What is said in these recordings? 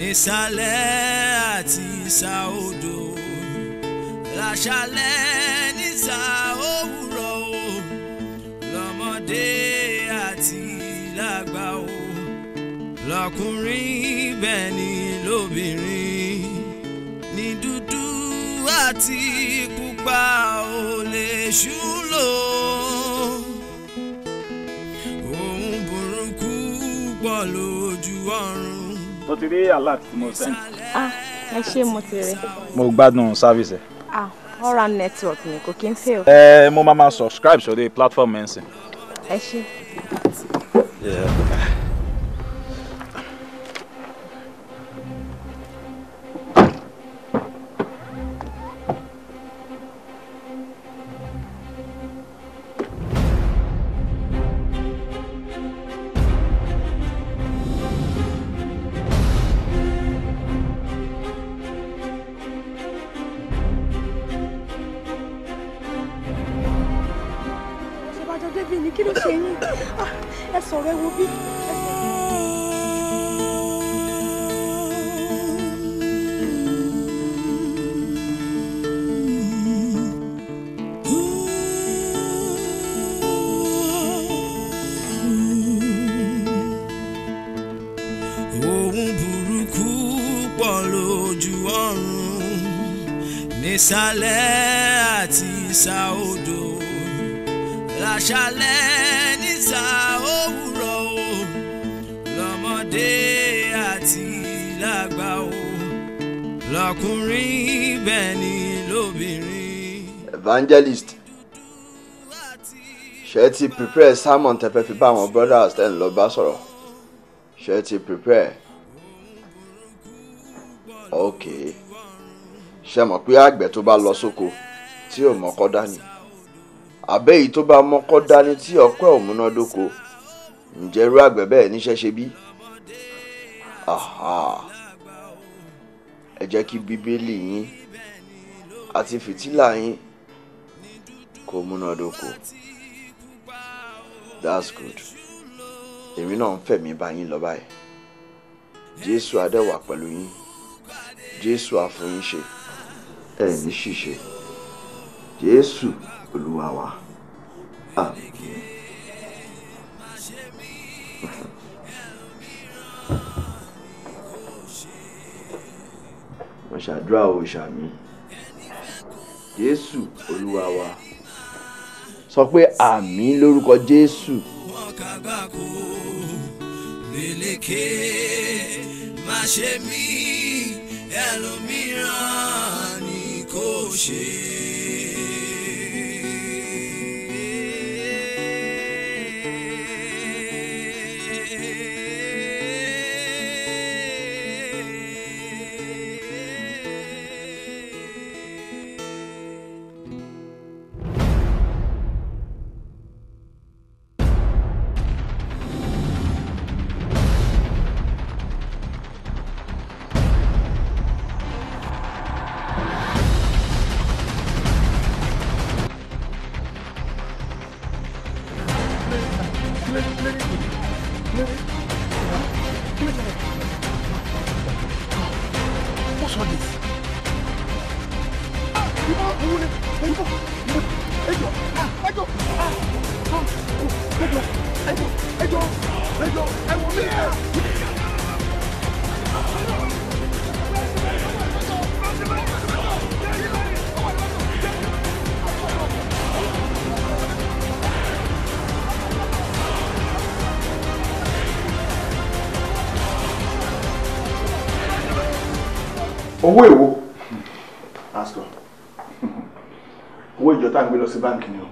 nísàlẹ̀ àti ìsà odò láṣálẹ́ nísà òwúrọ̀ o lọ́mọdé àti lágbà o lọ́kùnrin bẹ́ẹ̀ ni lóbìnrin ní dúdú àti pupa ò lè ṣú lò ohun burúkú pọ̀ lójú ọ̀run. mo ti rí alert tí mo send. ẹ ṣé mo ti rí. mo gbádùn service ẹ. ọ̀rá network ni kò kí n fail. mo máa subscribe sórí platform ẹ̀ ń sìn. ẹ ṣé. kí ló ṣe yín ẹ sọ̀rọ̀ ẹ wo bí. ohun burúkú pọ̀ lójú ọ̀run nísàlẹ̀ àti ìsà odò láṣálẹ́ nísà òwúrọ̀ o lọ́mọdé àti lágbà o lọ́kùnrin bẹ́ẹ̀ ni lóbìnrin. Evangelist ṣé ti prepare sermon tẹ́ fẹ́ fi bá àwọn brothers tẹ́ ń lọ bá sọ̀rọ̀ ṣé ti prepare ok ṣé mọ̀ pé àgbẹ̀ tó bá lọ sóko tí ò mọ́kọ́ dání àbẹ́ yìí tó bá mọ́kọ́ dání tí ọpẹ́ ò múnádóko ǹjẹ́ irú àgbẹ̀ bẹ́ẹ̀ níṣẹ́ ṣe bí? ẹ jẹ́ kí bíbélì yín àti fìtílà yín kó múnádóko. That's good. èmi náà ń fẹ̀mí bá yín lọ báyìí. Jésù á dẹ̀ wà pẹ̀lú yín. Jésù á fún yín ṣe. ẹ ní ṣìṣe. Jésù Olúwa wa. Àmín. mo ṣàdúrà o ṣàmì. Jésù Olúwa wa. sọ pé àmín lórúkọ Jésù. Lélékè má ṣe mí ẹlòmíràn ni kò ṣe. owó èwo pastor owó ìjọ tá ń gbé lọ sí báńkì ni o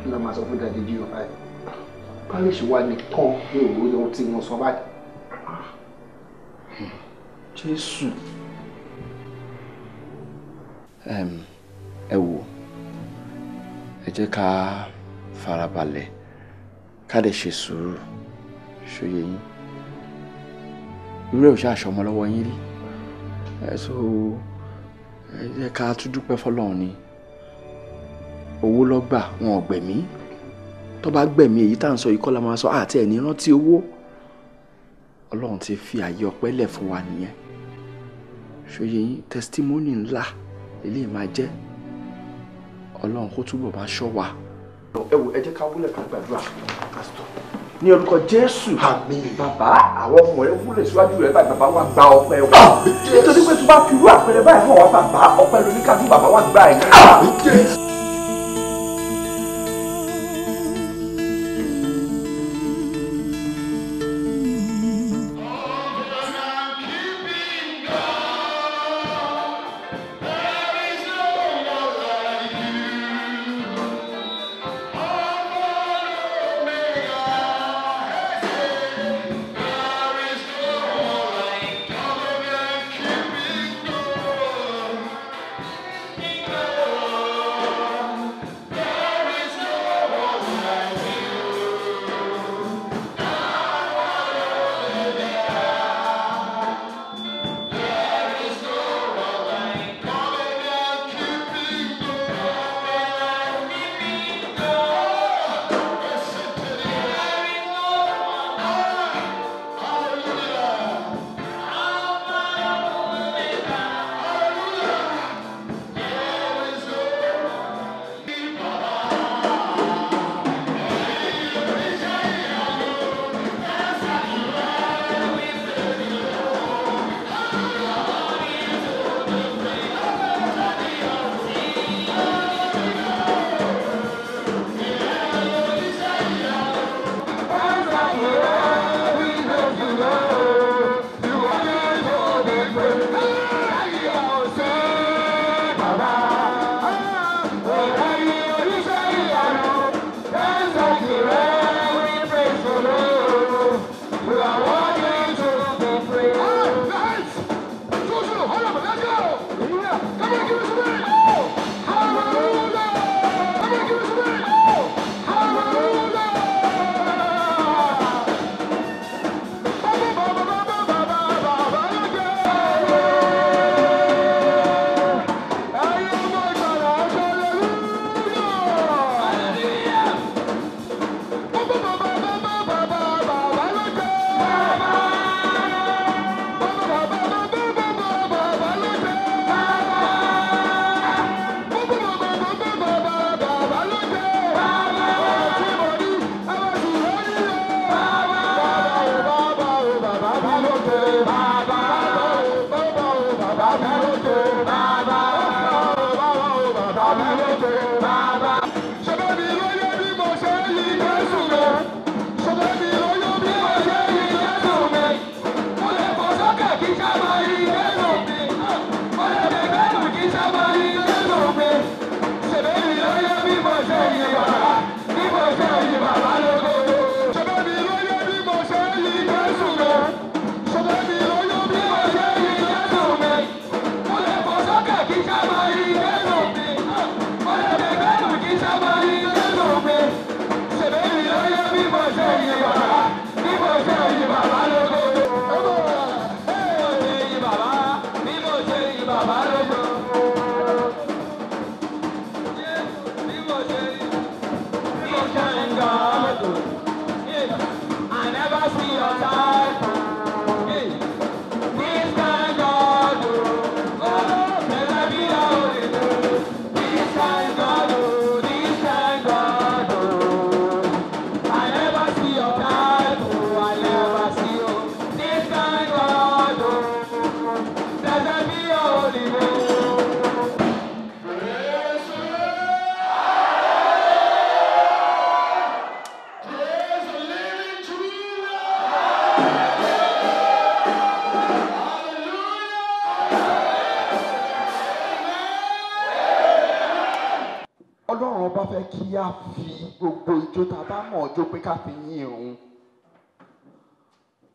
kí ló máa sọ fún dàdé jí o báyìí pálíṣì wà nìkan ní òwò ohun tí wọ́n sọ báyìí. Jésù ẹ wò ẹ jẹ́ ká farabalẹ̀ ká dẹ̀ ṣe sùúrù ṣòye yín irú ẹ̀ ò ṣe aṣọ ọmọ lọ́wọ́ yín rí so ẹ jẹ́ ká tún dúpẹ́ fọlọ́run ni owó lọ́gbà wọn ò gbẹ̀mí tó bá gbẹ̀mí èyí tá à ń sọ yìí kọ́ la máa sọ àti ẹ̀ ní rántí owó Ọlọ́run ti fi àyè ọpẹ́ lẹ̀ fún wa nìyẹn. Ṣòye yín testimony ńlá eléyìí máa jẹ́. Ọlọ́run kó túbọ̀ máa ṣọ́ wa. Ẹ wò ẹ jẹ́ ká wúlẹ̀ ká gbàdúrà pásítọ̀. Ní orúkọ Jésù. Àmín. Bàbá àwọn ọmọ rẹ wúlẹ̀ síwájú rẹ báyìí bàbá wa gba ọpẹ́ wa. Nítorí pé tó bá fi irú àpẹẹrẹ báyìí hàn wá bàbá ọpẹ́ lóní ká tún bàbá wa gbà ẹ̀.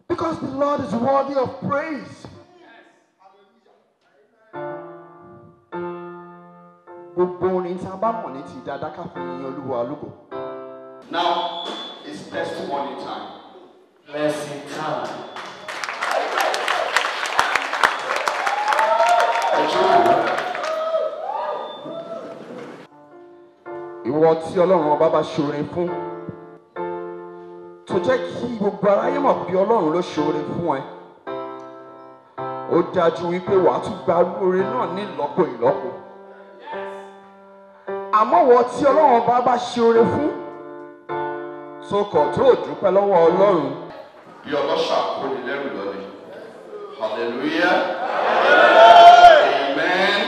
Because the Lord is worthy of praise. Now it's testimony time. Blessing time. Ìwọ tí Ọlọ́run ọba bá ṣoore fún tó tó jẹ́ kí gbogbo aráyé mọ̀ pé Ọlọ́run ló ṣoore fún ẹ. Ó dájú wípé wàá tún gba oore náà ní ìlọ́po ìlọ́po. Àmọ́ wọ́n tí Ọlọ́run bá ṣe oore fún tó kọ̀ tó dúpẹ́ lọ́wọ́ Ọlọ́run. Bí ọlọ́ṣà kò ní lẹ́rù lọ́lẹ̀. Hallelujah. Amen.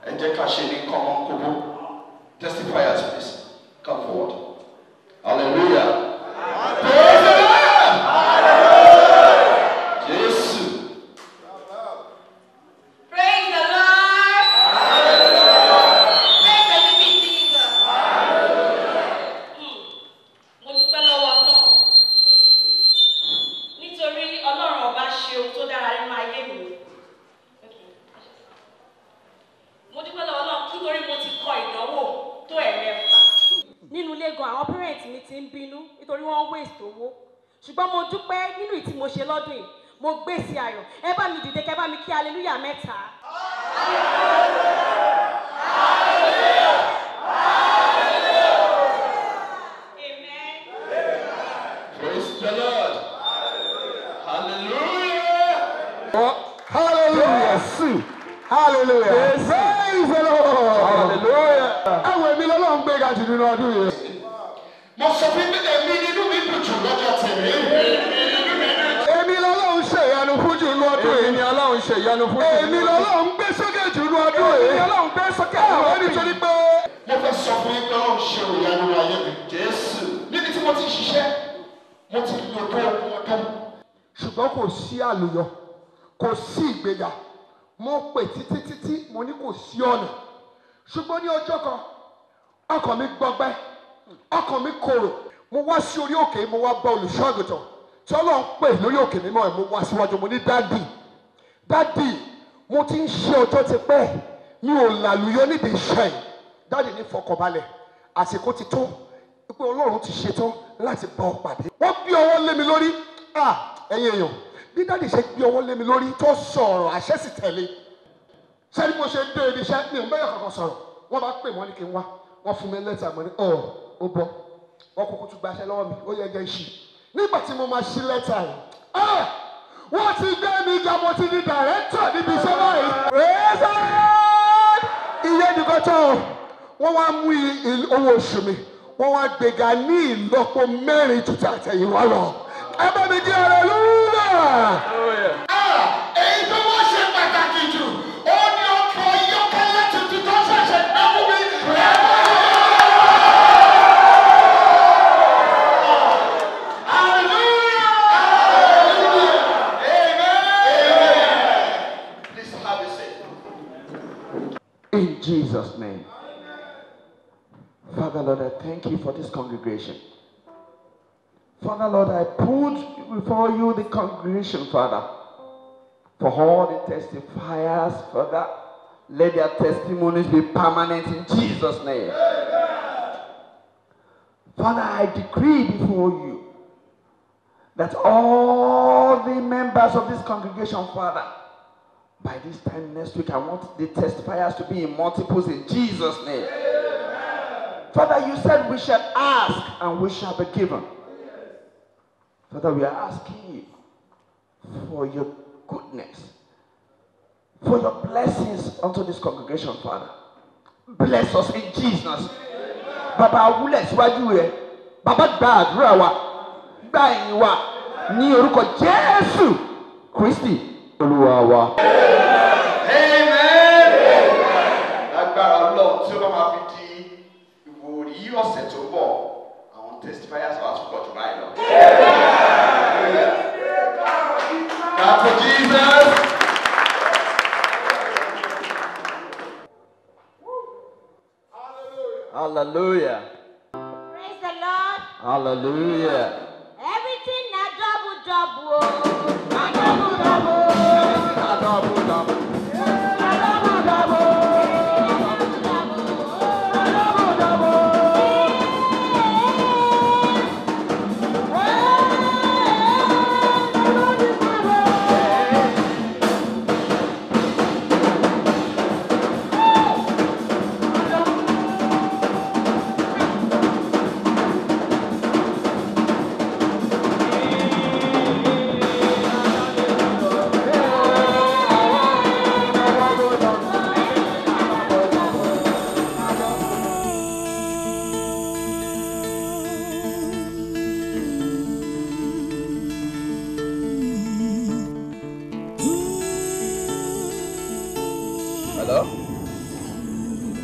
Ẹ jẹ́ ká ṣe ní kọ́mọ́ kóbó. Testifiers, please come forward. Hallelujah. Praise the Lord. Hallelujah. Jesus. Praise the Lord. Hallelujah. Praise the living Jesus. Hallelujah. Mo dúpẹ́ lọ́wọ́ Ọlọ́run. Nítorí Ọlọ́run ọba ṣe ohun tó dára nínú ayé mi. Mo dúpẹ́ lọ́wọ́ Ọlọ́run nítorí mo ti kọ ìdánwò tó ẹ̀mẹ́fà. Nínú ilé gan àwọn parents mi ti ń bínú nítorí wọ́n waste owó. Ṣùgbọ́n mo dúpẹ́ nínú ìtí mo ṣe lọ́dún yìí. Mo gbé sí ayọ̀. Ẹ bá mi dìde kẹ́ bá mi kí hallelujah mẹ́ta. Amen. Praise the Lord. Hallelujah. Oh, hallelujah. Hallelujah. Yes. Praise the Lord. Hallelujah. Àwọn èmi lọ́lọ́run gbé ga jù nínú ọdún yìí. Mo sọ fún èmi nínú mi dùn jù lọ́jọ́ tèmi. Èmi lọ́lọ́run ṣe ìyanu fún jù nínú ọdún yìí. Èmi Ọlọ́run ṣe ìyanu fún jù. Èmi lọ́lọ́run gbé sókè jù nínú ọdún yìí. Èmi Ọlọ́run gbé sókè. Àwọn nítorí pé. Mo fẹ́ sọ fún yín pé Ọlọ́run ṣe ìyanu ayé mi. Jésù. Níbi tí mo ti ṣiṣẹ́, mo ti lò tó ọdún. Ṣùgbọ́n kò sí àlùyọ, kò sí ìgbéga. Mo pè títí mo ní kò sí ọ̀nà. Ṣùgbọ́n ní ọjọ́ kan, ọkàn mi gbọgbẹ́, ọkàn mi korò. Mo wá sí orí òkè, mo wá bá olùṣọ́ àgùntàn tí Ọlọ́run pè lórí òkè mímọ́ ẹ̀. Mo wá síwájú, mo ní dádì, mo ti ń ṣe ọjọ́ ti pẹ́, mi ò làlùyọ nídìí iṣẹ́ yìí. Dádì ní fọkànbalẹ̀, àsìkò ti tó, pé Ọlọ́run ti ṣetán láti bá ọ pàdé. Wọ́n gbé ọwọ́ lé mi lórí, ẹ̀yin èèyàn, bí dádì ṣe gbé ọwọ́ lé mi lórí tó sọ̀rọ̀ àṣẹ sì tẹ̀lé. Sẹ́ni mo ṣe dé ibi iṣẹ́ mi ò bẹ́yà kankan sọ̀rọ̀. Wọ́n bá pè wọ́n ní kí n wá. Wọ́n fún mi lẹ́tà mọ́ ní ó bọ́. Wọ́n kúkú tún gbaṣẹ́ lọ́wọ́ mi. Ó yẹ jẹ́ ìṣì. Nígbà tí mo máa ṣí lẹ́tà yìí. Wọ́n ti gbé mi ga, mo ti di dàrẹ́tọ̀ níbi iṣẹ́ báyìí. Iye nìkan tán. Wọ́n wá mú owó oṣù mi. Wọ́n wá gbéga ní ìlọ́po mẹ́rin ju tàtẹ̀yìnwá lọ. Ẹ bá mi di hallelujah. Èyí tó wọ́n ṣe pàtàkì jù, ó ní ọkọ̀ ayọ́kẹ́lẹ́ tuntun tó ṣẹ̀ṣẹ̀ gbé fún mi. Hallelujah. Amen. Please have a seat. In Jesus' name. Father Lord, I thank you for this congregation. Father Lord, I put before you the congregation, Father, for all the testifiers, Father. Let their testimonies be permanent in Jesus' name. Father, I decree before you that all the members of this congregation, Father, by this time next week, I want the testifiers to be in multiples in Jesus' name. Father, you said we shall ask and we shall be given. Father, we are asking you for your goodness, for your blessings unto this congregation, Father. Bless us in Jesus. Baba, wúlẹ̀ síwájú rẹ̀. Baba, gba àdúrà wa, gba ìyìn wa ní orúkọ Jésù Kristi Olúwa wa. Amen. Lágbára Ọlọ́run tí ó bá máa fi di ìwòrí ọ̀sẹ̀ tó bọ̀, àwọn testifiers wà tún pọ̀ jù báyìí lọ. Clap for Jesus. Hallelujah. Praise the Lord. Hallelujah. Everything na double double. Na double double. Na double double. Na double double.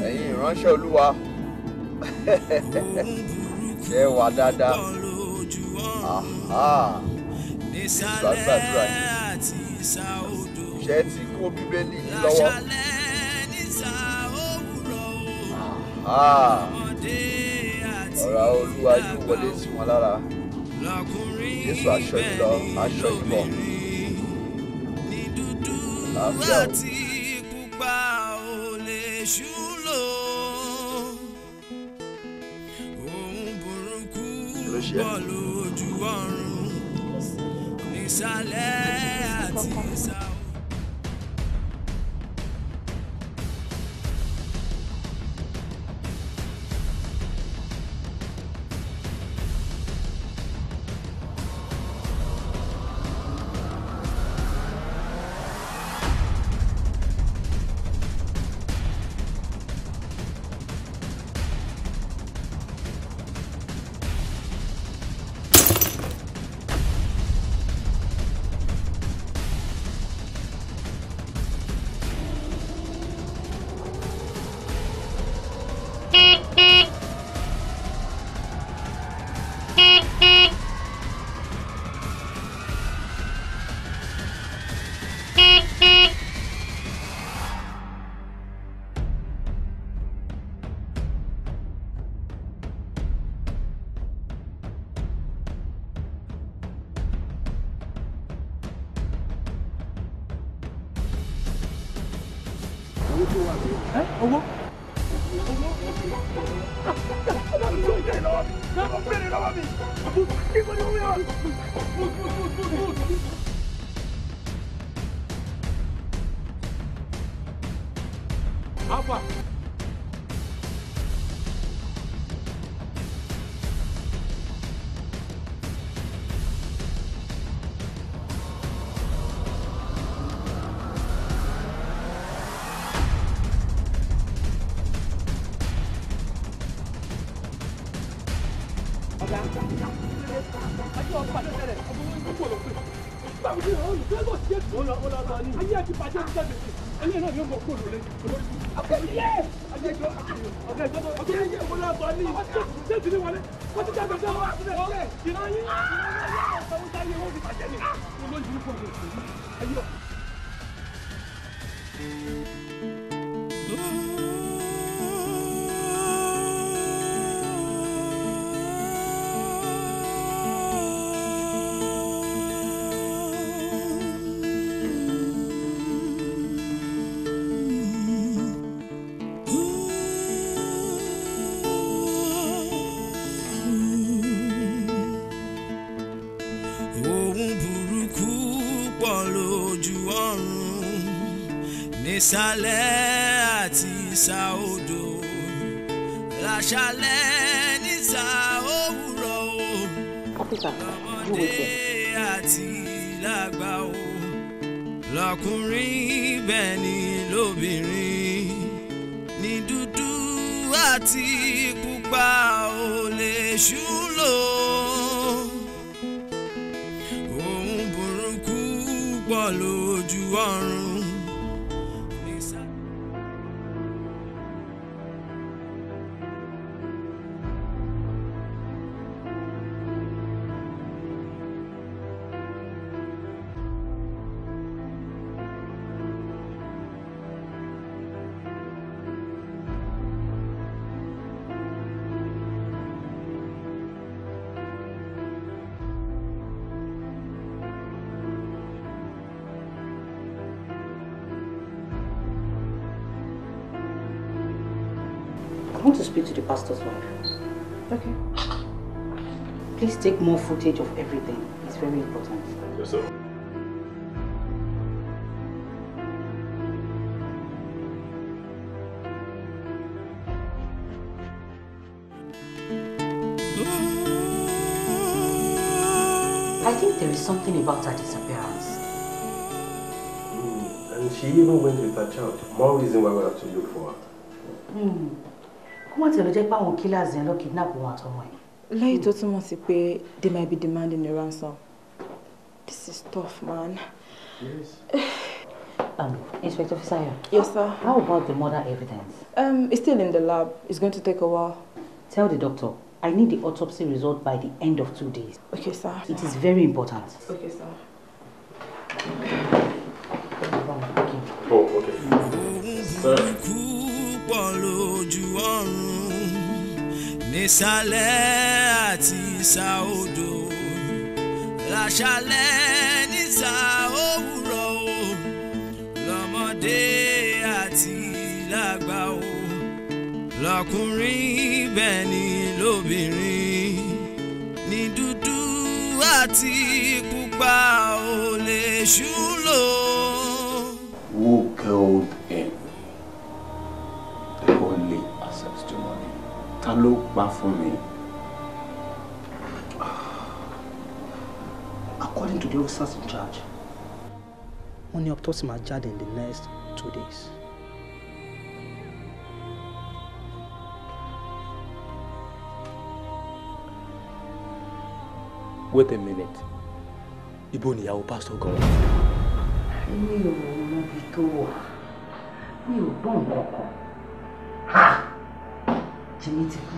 ẹ̀yin ìránṣẹ́ Olúwa ṣe wà dáadáa. Gbàdúrà yìí ṣe ti kó Bíbélì yìí lọ́wọ́. Ọ̀rọ̀ Olúwa yóò wọlé sí wọn lára. Jésù aṣọ yìí lọ, aṣọ yìí bọ̀. Láàbíà o. Kí ló ṣe ẹ́? Owó. Alpha. Nísàlẹ̀ àti ìsà odò láṣálẹ́ nísà òwúrọ̀ o lọ́mọdé àti lágbà o lọ́kùnrin bẹ́ẹ̀ ni lóbìnrin ní dúdú àti pupa ò lè ṣú lò ohun burúkú pọ̀ lójú ọ̀run. I want to speak to the pastor's wife. Okay. Please take more footage of everything. It's very important. Yes, sir. I think there is something about her disappearance. And she even went with her child. More reason why we have to look for her. Come on, tell jẹ́ pé àwọn killers yẹn ló kidnap wọn àtọmọ ẹ̀. Lẹ́yìn tó túmọ̀ sí pé they might be demanding a ransom. This is tough, man. Yes. Inspector Fisayo. Yes, sir. How about the murder evidence? It's still in the lab. It's going to take a while. Tell the doctor, I need the autopsy result by the end of 2 days. Okay, sir. It is very important. Okay, sir. Oh, okay. Sir. Lọ́kùnrin bẹ́ẹ̀ ni lóbìnrin ní dúdú àti pupa ò lè ṣú lò. Who killed him? The only access to money. Ta ló pa fún mi? According to the officers in charge, wọ́n ní autopsy máa jáde in the next 2 days. Wait a minute. Ibo ni ìyàwó pastor gan. Mi ò mọ ibi tó wà. Mi ò gbọ́ nǹkan kan. Ha! Jimmy ti kú.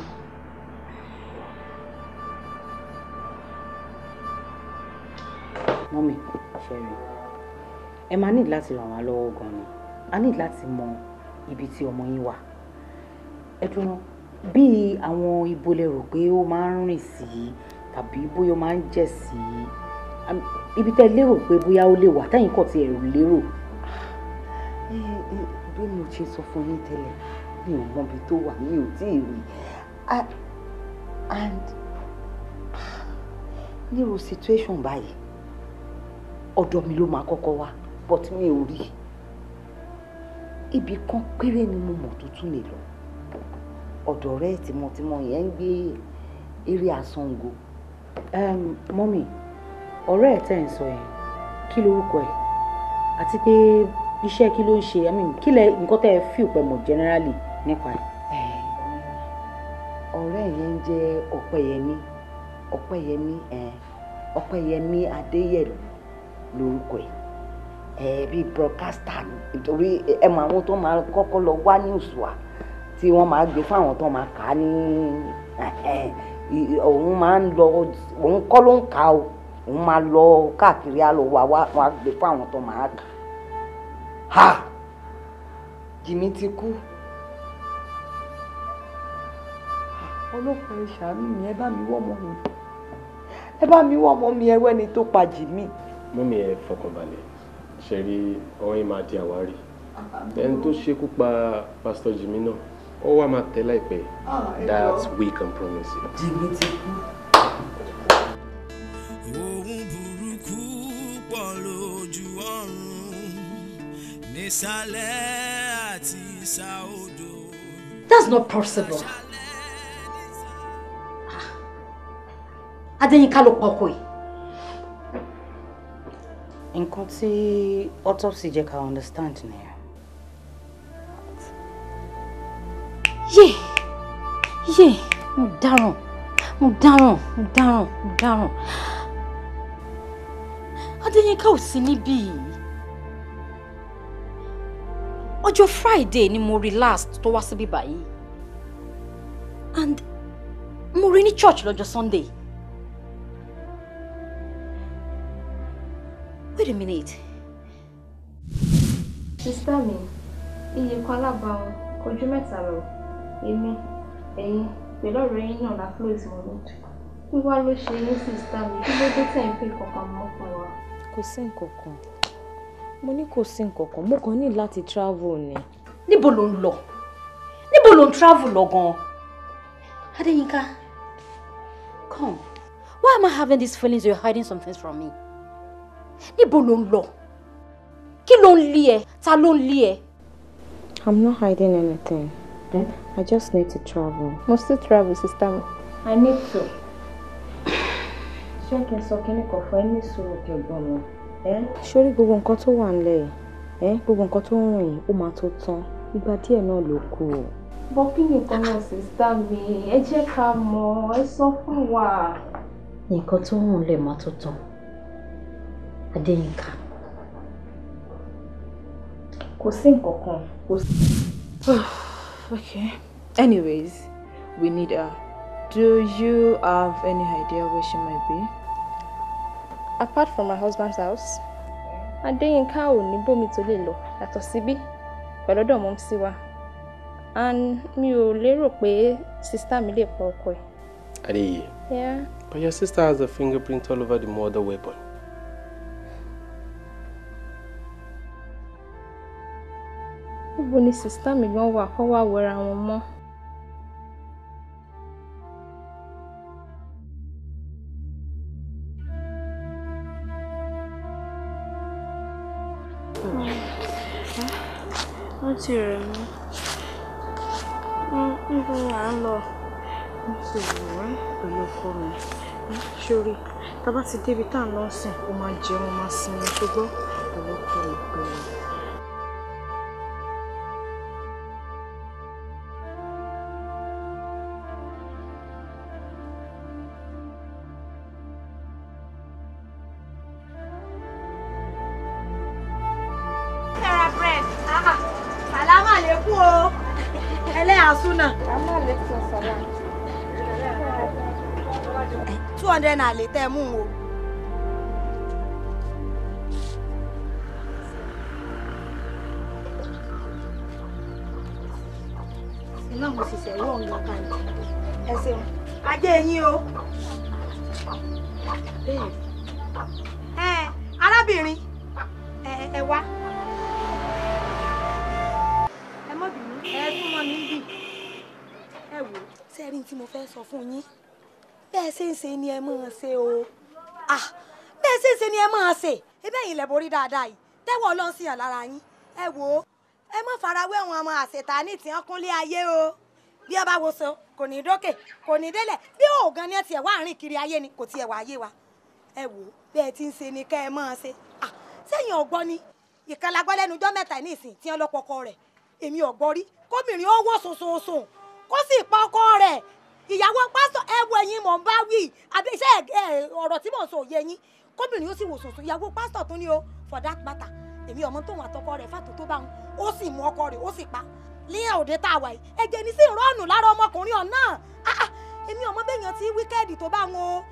Mọ́mì, Sherry, ẹ máa ní láti ràn wá lọ́wọ́ gan ni. A ní láti mọ ibi tí ọmọ yín wà. Ẹ dúró bí àwọn ibo lẹ rò pé ó máa ń rìn sí tàbí bóyá ó máa ń jẹ̀ sí ibi tẹ́ lérò pé bóyá ó lè wà tẹ́yìn kọ̀ tí ẹ̀rù lérò. Bí mo ṣe sọ fún yín tẹ́lẹ̀, mi ò mọ ibi tó wà, mi ò tí ì rí. And nírú situation báyìí, ọ̀dọ̀ mi ló máa kọ́kọ́ wá, but mi ò rí. Ibì kan péré ni mo mọ̀ tó tún lè lọ. Ọ̀dọ̀ rẹ̀ tìmọ̀tìmọ̀ yẹn ń gbé eré Àsàngó. Mọ́mì, ọ̀rẹ́ ẹ̀ tẹ́ ń sọ yẹn, kí lorúkọ ẹ̀? Àti pé iṣẹ́ kí ló ń ṣe? Kí lẹ nǹkan tẹ́ ẹ feel pé mọ̀ generally nípa ẹ̀? Ọ̀rẹ́ yẹn ń jẹ́ Ọpẹ́yẹmí Adéyẹ̀lú lórúkọ ẹ̀. Bíi broadcaster nítorí ẹ mọ àwọn tó máa kọ́kọ́ lọ wá news wa tí wọ́n máa gbé fáwọn tó máa kà á ní òun máa ń lọ, òun kọ́ ló ń kà ó, òun máa lọ káàkiri á lọ wá wọn á gbé fáwọn tó máa kà. Ha! Jimmy ti kú. Ọlọ́pàá ẹ ṣàánú mi, ẹ bá mi wọ́ ọmọ mi. Ẹ bá mi wọ́ ọmọ mi, ẹ wẹ́ni tó pa Jimmy. Mọ́mí ẹ fọkànbalẹ̀, ṣe rí ọwọ́ yín máa di àwárí. Ẹni tó ṣekú pa Pastor Jimmy náà, ó wá máa tẹ̀ láìpẹ́. That we can promise you. Jimmy ti kú. Ohun burúkú pọ̀ lójú ọ̀run nísàlẹ̀ àti ìsà odò. That's not possible. Adéyínká ló pọ̀ kò yìí. Nǹkan tí autopsy jẹ́ ká understand nìyẹn. Yé, mo dáràn. Adéyínká ò sí níbí. Ọjọ́ Friday ni mo rí last tó wá síbí báyìí. And mo rí ní church lọ́jọ́ Sunday. Wait a minute. Sister mi, iye kan alábàáwọn kojú mẹ́ta lọ. Èmi, ẹ̀yin, pẹ̀lú ọ̀rẹ́ yín náà la close mọ́ mi. Wíwá ló ṣe ní sister mi, kí ló dé tẹ̀ ń pè kankan mọ́ fún wa? Kò sí nǹkankan. Mo ní kò sí nǹkankan. Mo kàn ní láti travel ni. Níbo ló ń lọ? Níbo ló ń travel lọ gan? Adéyínká, come. Why am I having these feelings you're hiding some things from me? Níbo ló ń lọ? Kí ló ń lé ẹ? Ta ló ń lé ẹ? I'm not hiding anything. I just need to travel. Mo still travel, sister mi. I need to. Ṣé kí n sọ kíní kan fún ẹ ní sùúrù kí n gbọ́n mi? Sórí gbogbo nǹkan tó wà nílẹ̀ yìí, gbogbo nǹkan tó ń rìn ó máa tó tán. Ìgbà díẹ̀ náà ló kù. Bọ́ kí nìkan náà sister mi, ẹ jẹ́ ká mọ̀, ẹ sọ fún wa. Nǹkan tó ń rìn lè máa tó tán. Adéyínká, Kò sí nǹkankan. Okay. Anyways, we need her. Do you have any idea where she might be? Apart from my husband's house, Adéyínká ò ní bómi tó lè lọ yàtọ̀ síbí pẹ̀lú ọ̀dọ̀ mọ́ sí wa. And mi ò lérò pé sister mi lè pa ọkọ ẹ̀. Adéyé. Yeah. But your sister has a fingerprint all over the murder weapon. Ibo ni sister mi gan wà kó wá wẹra wọn mọ́. Ó ti rẹ̀ mí. Níbo ni à ń lọ? Mo ti wò ó pẹ̀lú ọkọ mi. Ṣorí, tá bá ti débi tá à ń lọ sìn, ó máa jẹun, máa sinmi ṣùgbọ́n pẹ̀lú ọkọ mi pẹ̀lú. Asuna. 200 na le tẹ́ mú o. Iná mo sì ṣe ìwọ ọ̀nà kan. Ẹ ṣeun. Ajé yín o. Arábìnrin. Ẹ wá. Ẹ má bínú. Ẹ tún mọ́ mi bí. Ẹ wò, ṣé rí tí mo fẹ́ sọ fún yín. Bẹ́ẹ̀ ṣe ń ṣe ni ẹ máa ṣe o. Bẹ́ẹ̀ ṣe ń ṣe ni ẹ máa ṣe. Ebe yín lẹ borí dáadáa yìí. Tẹ́wọ́ Ọlọ́run sí yàn lára yín. Ẹ wò ó. Ẹ má farawé àwọn ọmọ àṣetánì tí wọ́n kúnlé ayé o. Bí ẹ bá wo sọ, kò ní dókè, kò ní délẹ̀. Bí òògùn ni ẹ tiẹ̀ wá rìn kiri ayé ni, kò tiẹ̀ wá ayé wa. Ẹ wò ó, bẹ́ẹ̀ ti ń ṣe ni kẹ́ ẹ máa ṣe. Sẹ́yìn ọ̀gbọ́n ni ìkànnì agbọ́lẹ́nujọ́ mẹ́ta ní ìsìn tí wọ́n lọ́pọ̀ ọkọ rẹ̀. Èmi ọ̀gbọ́n rí kóbìnrin ó wò sòsòsò kó sì pa ọkọ rẹ̀. Ìyàwó pásítọ̀ ẹ wo ẹ̀yin mọ̀ ń bá wí àbí iṣẹ́ ọ̀rọ̀ tí mò ń sọ òye yín kóbìnrin ó sì wò sòsò ìyàwó pásítọ̀ tún ní o for that matter èmi ọmọ tóun àtọkọ rẹ̀ fàtó tó bá wọn ó sì mú ọkọ rẹ̀ ó sì pa ní òde tá a wà yìí ẹ̀jẹ̀ ní sí ìrọ́ọ̀nù lára ọmọkùnrin ọ̀nà èmi ọmọ bẹ́yàn tí wíkẹ́ẹ̀dì tó bá wọn o.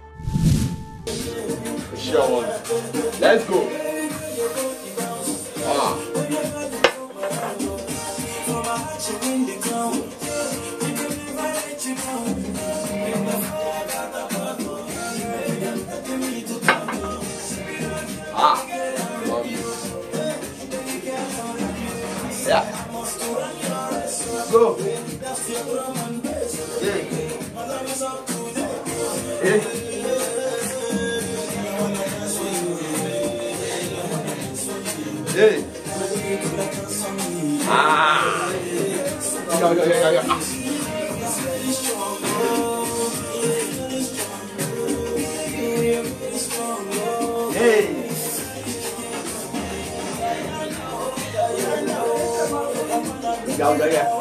Sure, let's go. Love you. Yeah. Go. Yeah. Hey. Hey. Yeah. Hey. Yeah.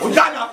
Ujana.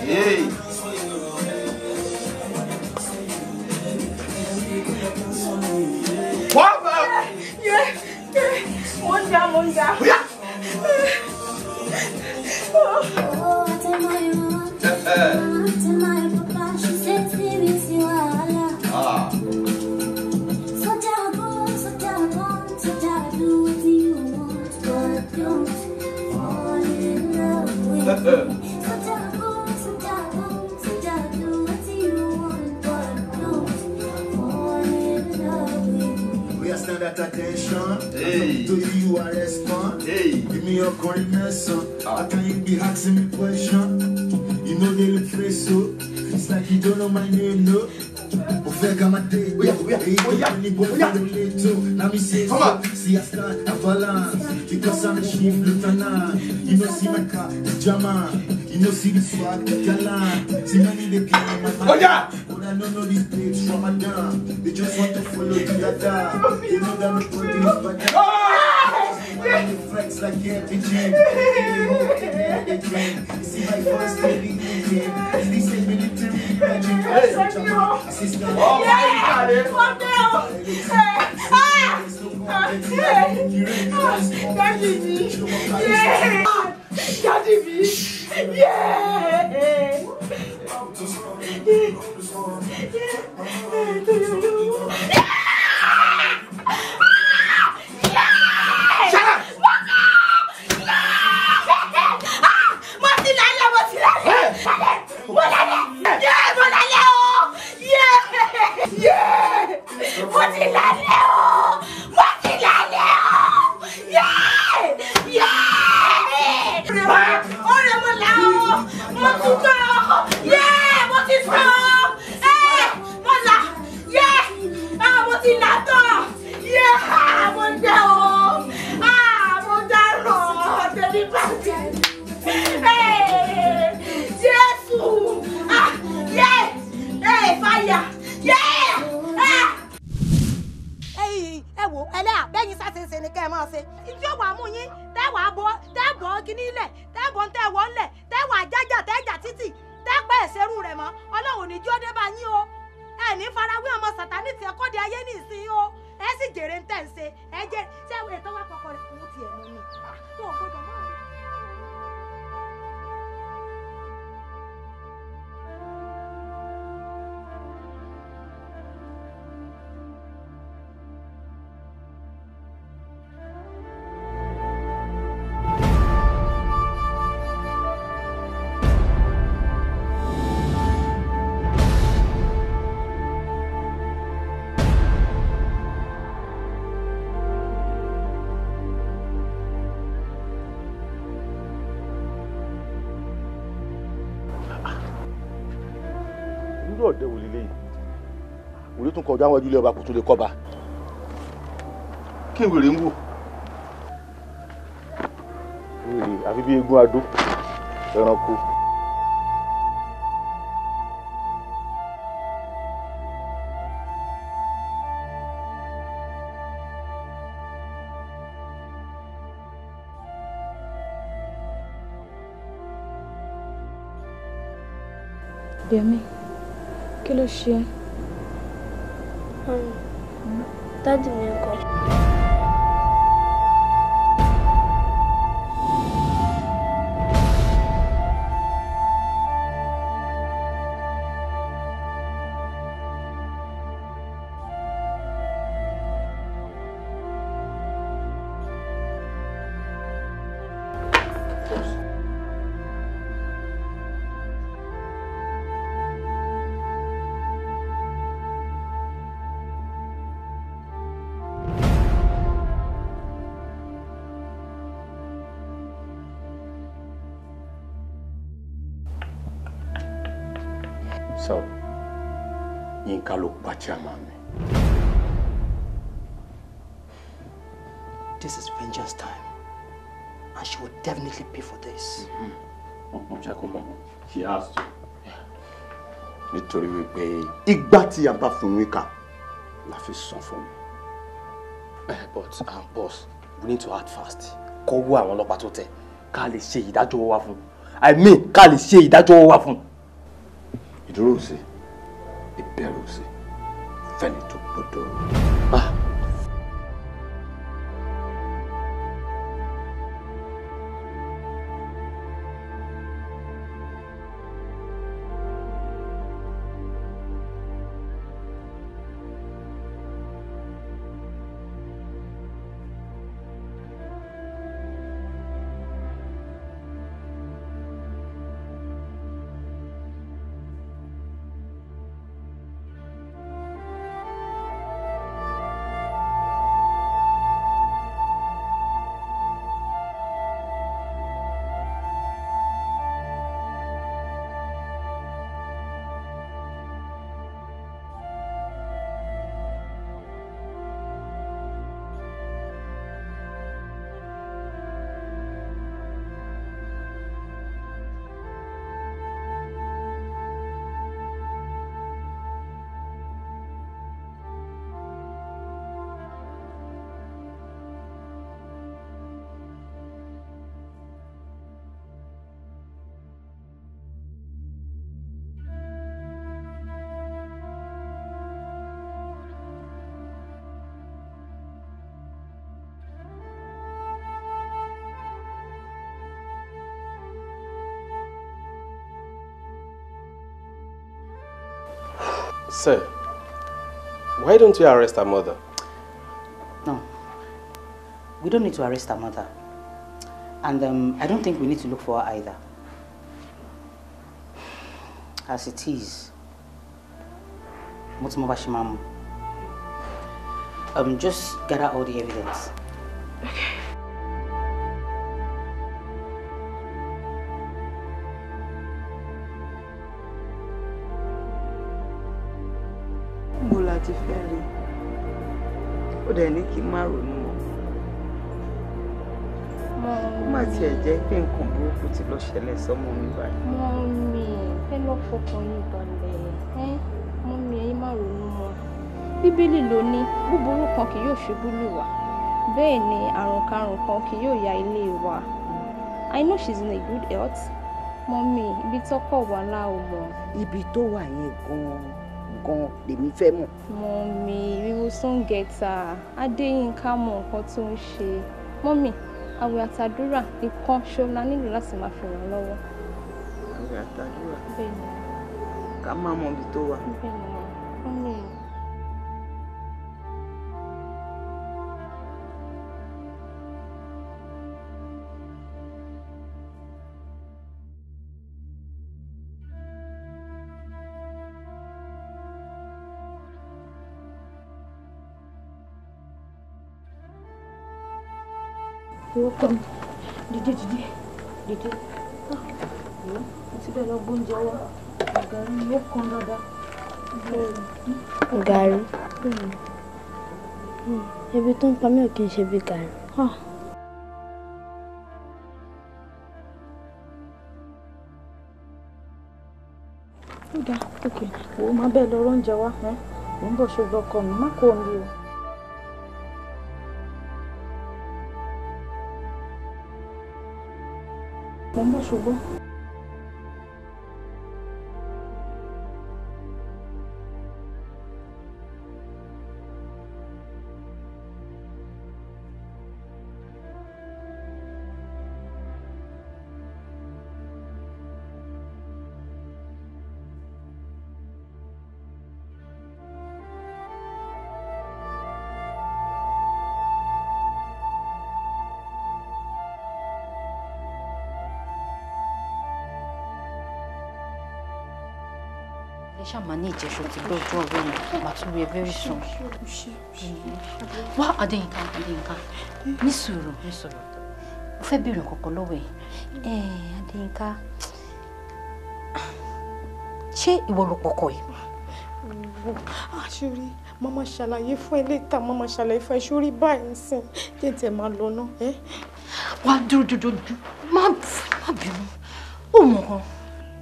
Hey. Monja. Stand at attention. Hey. To you I respond. Hey. Give me your coordination. How can you be asking me question? You know they look fresh, so it's like you don't know my name, no. Ofega mate, now me say, see I start a balance because I'm a chief lieutenant. You know see my car, the German. You know see the swag, the galant. See many they get my mind. But I don't know these babes from my down. They just want to follow the other. You know that nobody is bad. They flex like RPG. You see my first baby again. At least a military legend. Assistant. ọ̀dẹ̀ wò lélẹ́yìí wòlé tún kọjá wájú ilé ọba kò tún lè kọ́ba kí n wèrè ń wò àfi bí eégún adó ẹranko. Yẹmí, kí ló ṣe ẹ́? Dádì mi ńkọ́? So, Yinka ló pa chairman mi. This is vengeance time, and she will definitely pay for this. She has to. Nítorí wípé ìgbà tí a bá fún wíkà la fi san fún mi. But boss, we need to act fast. Kó wá àwọn ọlọ́pàá tó tẹ̀ ká lè ṣe ìdájọ́ wa fún. I mean, ká lè ṣe ìdájọ́ wa fún. Ìdúró sí, ìbẹ̀rù sí, fẹ́ni tó gbọ́dọ̀. Sir, why don't you arrest her mother? No. We don't need to arrest her mother. And I don't think we need to look for her either. As it is, just gather all the evidence. Okay. Mo láti fẹ́ rí. Ó dẹ̀ ní kí n má ronú mọ́. Má tiẹ̀ jẹ́ pé nǹkan burúkú ti lọ ṣẹlẹ̀ sọ́mọ mi báyìí. Mọ́mì, ẹ lọ fọkàn yín balẹ̀. Mọ́mì, ẹ̀yin má ronú mọ́. Bíbélì ló ní búburú kan kì yóò ṣubú lù wá. Bẹ́ẹ̀ ni àrùnkárùn kan kì yóò ya ilé wa. I know she's in a good health. Mọ́mì, ibi tọ́kọ̀ wà láò mọ̀. Ibi tó wà yẹn gan lèmi fẹ́ mọ̀. Mọ́mì, we will soon get her. Adéyínká mọ nǹkan tó ń ṣe. Mọ́mì, àwẹ̀ àtàdúrà nìkan ṣo la nílò láti máa fi ràn lọ́wọ́. Àwẹ̀ àtàdúrà. Bẹ́ẹ̀ni. Ká má mọ ibi tó wà. Bẹ́ẹ̀ni, mọ́mì. Welcome. Dìde. Mo ti bẹ́ẹ̀ lọ gbóúnjẹ wá. Gàrí ni ó kan dáadáa. Gàrí. Ebi tó ń pa mí ò kí n ṣe bí gàrí. Ó dáa, ok. Wo máa bẹ́ẹ̀ lọ oúnjẹ wá. Mo ń bọ̀ ṣùgbọ́n ọkọ mi, má kó omi o. Mo ń bọ̀ ṣùgbọ́n. Manage should go to a room, but we are very soon. What Adéyínká? Ní sùúrù. Ó fẹ́ béèrè nǹkan lọ́wọ́ ẹ̀. Adéyínká. Ṣé ìwọ ló pọkọ ẹ̀? Àṣírí, mama ṣàlàyé fún ẹ later, mama ṣàlàyé fún ẹ sórí báyìí ńsìn. Jẹ́ tẹ̀ máa lọ ná, Wá dúró. Má bínú. Ó mọ̀ kan.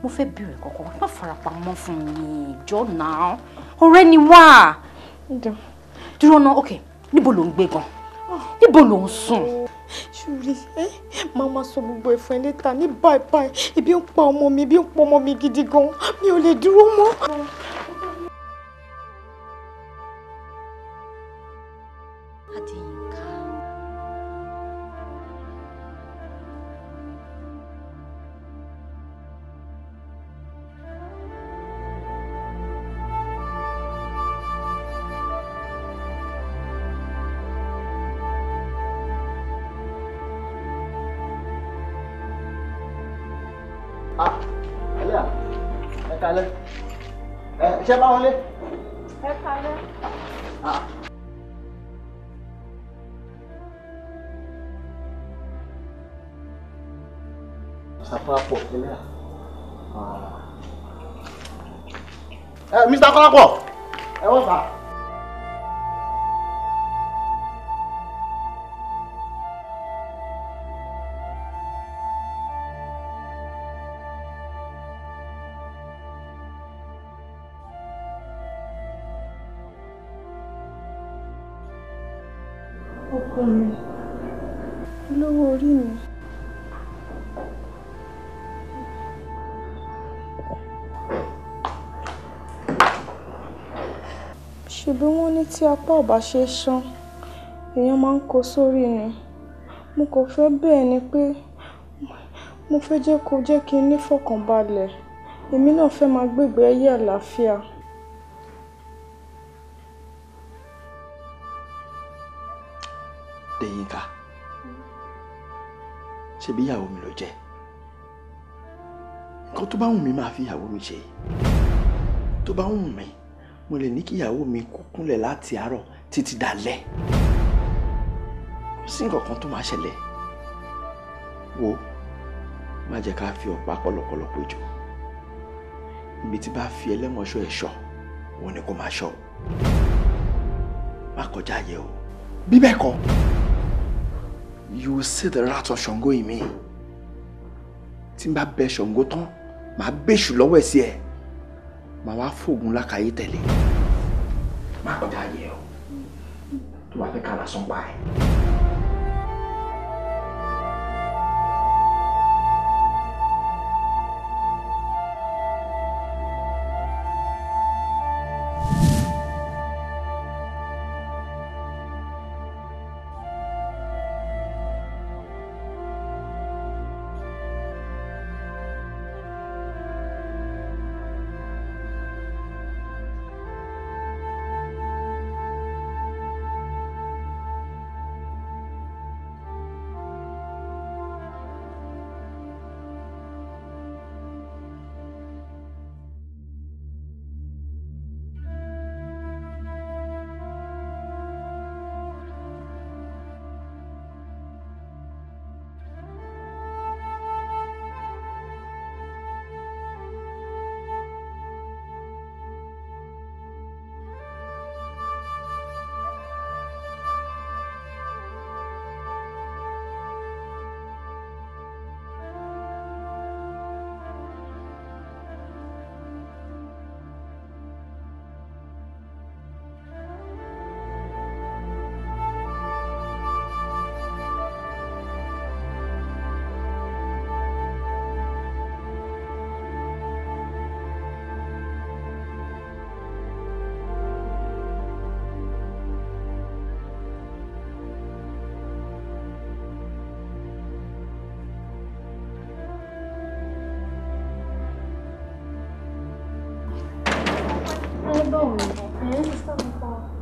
Mo fẹ́ béèrè kọ̀kọ̀ má farapamọ́ fún mi jọ náà ọ̀rẹ́ ni wá. Dúró náà, ok, níbo ló ń gbé gan? Níbo ló ń sùn? Ṣúrí, màmá sọ gbogbo ẹ̀ fún ẹ létà ní báyìí. Ebi ń pa ọmọ mi gidi gan. Mi ò lè dúró mọ́. Iṣẹ́ bá wọlé. Ẹ kálẹ́. Sàpapọ̀ kílẹ̀. Mr. Kọ́lápọ̀, ẹ wọ́n sà. Ọkọ mi, olówó orí mi. Ṣebí wọ́n ní tí apá ò bá ṣe é ṣán, èèyàn máa ń kó sórí ni. Mo kò fẹ́ bẹ́ẹ̀ ni pé mo fẹ́ jẹ́ kó jẹ́ kí n ní fọkànbalẹ̀. Èmi náà fẹ́ máa gbégbé ayé àlàáfíà. Déyínká, ṣebí ìyàwó mi ló jẹ́. Nǹkan tó bá wù mí máa fi ìyàwó mi ṣe. Tó bá wù mí, mo lè ní kí ìyàwó mi kó kúnlẹ̀ láti àárọ̀ títí dalẹ́. Kò sí nǹkan kan tó máa ṣẹlẹ̀. Wo, má jẹ́ ká fi ọ̀pá pọ̀lọpọ̀lọ péjọ. Ibi tí bá fi ẹlẹ́mọ̀ṣọ́ ẹ̀ ṣọ́, òun ni kò máa ṣọ́. Má kọjá yẹ o. Bí bẹ́ẹ̀ kọ́, you will see the wrath of Ṣàngó in me. Tí n bá bẹ Ṣàngó tán, màá bẹ́ṣù lọ́wọ́ ẹ̀ sí ẹ̀. Màá wá fògùn lákàáyé tẹ̀lé. Má kọjá yẹ o. Tó bá fẹ́ kára sán pa ẹ̀.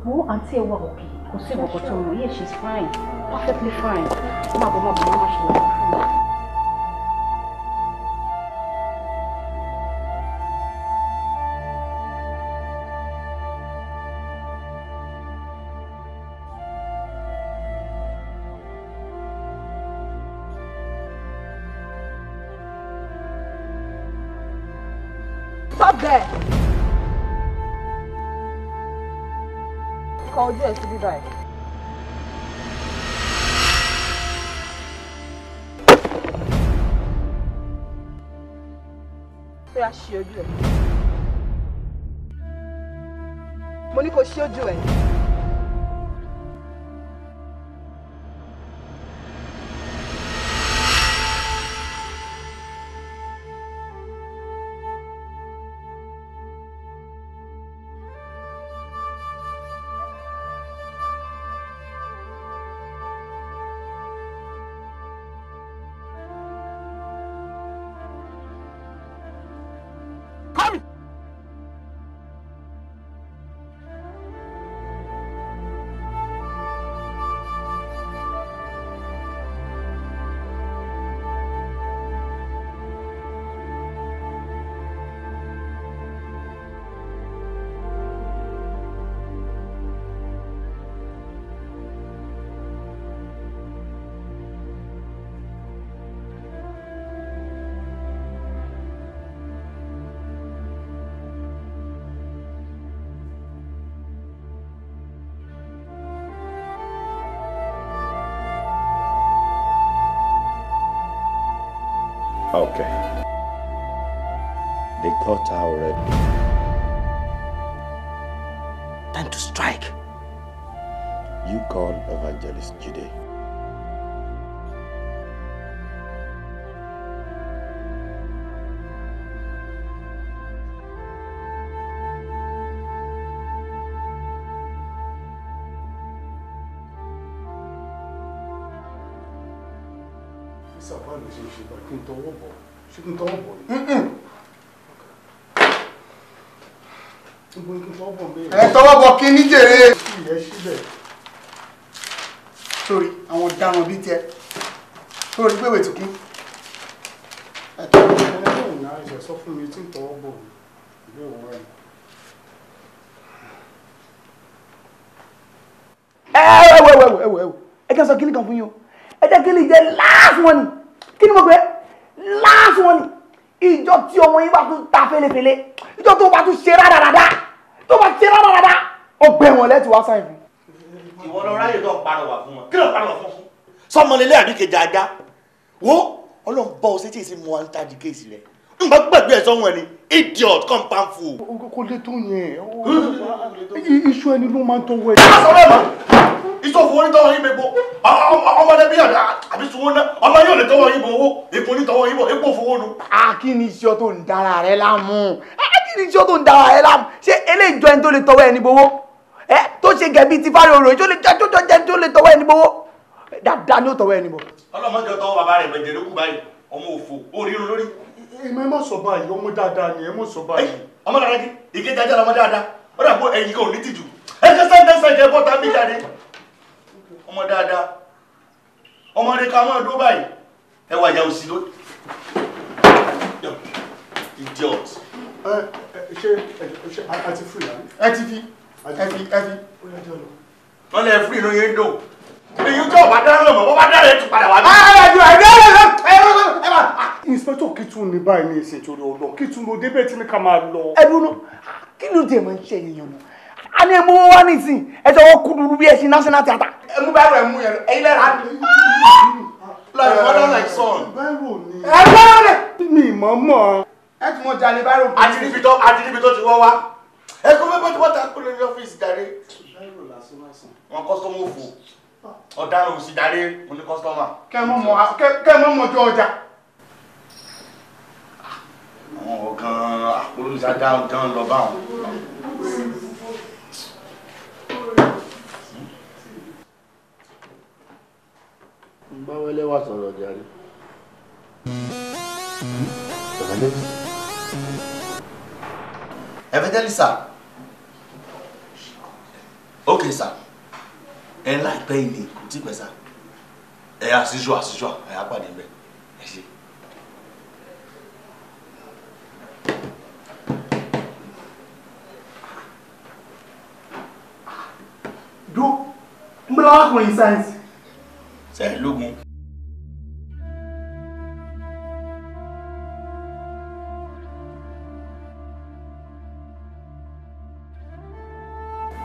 Mo àǹtí ẹ wà òkè, kò sí ìwọ̀kọ̀ tó rò, yeah, she's fine, perfectly fine. Má bọ̀, má ṣe lọ́wọ́ fún mi. Stop there! Kọ ojú ẹ̀ síbí báyìí. Pé a ṣí ojú ẹ̀. Mo ní kó ṣí ojú ẹ̀. Okay. They got her already. Time to strike. You call Evangelist Jide. Ẹ tọwọ́ bọ̀ kí ní jèrè. sórí àwọn ọ̀daràn bíi tiẹ̀ sórí gbéwè tí kún. ẹ̀tọ́ ẹ̀rọ náà ẹ̀ṣẹ̀ sọ fún mi tí ń tọwọ́ bọ̀ ìwé òwò ẹ̀. ẹwọ ẹ kẹ́ sọ kíní kan fún yín o ẹ jẹ́ kíní jẹ́ láàfún wọn ni kí ni mo pè é láàfún wọn ni ìjọ tí ọmọ yín bá tún ta fẹ́lẹ́fẹ́lẹ́ ìjọ tó bá tún ṣe rádaràdá tó bá ṣe rádaràdá ọgbẹ́ wọn lẹ́tì wá sáyẹn fún. ìwọ lọ ráyè tó parọ́wà fún wọn kí ló parọ́wà fún fún. sọmọlélẹ́ àdúkejì ajá wo ọlọ́run bọ́ ọ sétí ìsinmi wọn ta di kéèsì rẹ̀ n bá gbàgbé ẹ̀ sọ́wọ́n ẹni idiot compound fool. kò lè tó yẹn iṣu ẹni ló máa ń tó wẹ̀. ìṣòfò onítọ́wọ́ yín gbogbo ọmọdé bí àbí sunwó náà ọmọ yóò lè tọwọ́ yín bọ̀ owó èpo onítọ́wọ́ yín bọ̀ èpo òfowó nu. kí ni iṣẹ́ tó ń dára rẹ láàmú kí ni iṣẹ́ tó ń dára rẹ láàmú ṣé eléyìí jọ ẹni tó lè tọwọ́ ẹni gbowó tó ṣe gẹ̀bí ti fáre òròyìn tó lè jẹ́ tó lè tọwọ́ ẹni gbowó dáadáa ni ó tọwọ́ ẹni bọ̀. ọlọ́mọdé tọwọ́ bàbá rẹ̀ bẹ̀jẹ̀ lókù báyìí ọmọ òfò orírun lórí. ẹ má sọ báyìí ọmọ dáadáa ni ẹ má sọ báyìí. ọmọ dáadáa kí ìkejì ajá lọmọ dáadáa ó dà bó ẹyin kan ò ní tìjú ẹ kẹ sẹ́ńtẹ́sẹ̀ jẹ bọ́ta mi jáde ọmọ dáadáa ọmọdé ká mọ́ ọdún báyìí ẹ wà ìyá òsì ló idiot. ṣe àti fún ìyá ẹ ti fi wọ́n lè fún ìròyìn ń dùn èyí tó bá dáná mọ̀ bọ́ bá dáná ẹ̀ tún padà wá. Inspector Kitun ní báyìí ní ìsìn torí ọlọ Kitun ló débẹ̀ tí ní ká máa lọ. ẹdun náà kí ló dé máa ń ṣe èèyàn náà a ní ẹmú wá nísìn ẹjọ wọn kú dúdú bí ẹṣin national theatre. ẹmú bá rẹ mú yẹn ẹyin lẹ́ra like mother like son. báyìí ni. ẹgbẹ́ rẹ̀. mi mọ̀ mọ̀. ẹ tún mọ jalè báyìí. àti níbi tó ti wọ́ wá ẹ kó fẹ́ bọ́ ta kó lórí ọ́fíìsì darí. wọn kọ́sọ́mù òfò ọ̀daràn òsì darí mo ní kọ́sọ́mà. kẹ́ mọ́ mọ́jọ́ ọjà. àwọn ọ̀gán àpolóṣà dáhùn lọ bá wọn. bá wọlé wà sọ̀rọ̀ jàre. Evangelist sir. Okay sir. Ẹ láìpẹ́ yìí ni kò tí pẹ́ sá. Ẹ àṣìṣọ́ ẹ á pàdé bẹ́ẹ̀. Ẹ ṣe. Dúró, ń bọ́ lọ́wọ́ kùnrin sáyẹ́nsì. Sẹ́yìn lógún.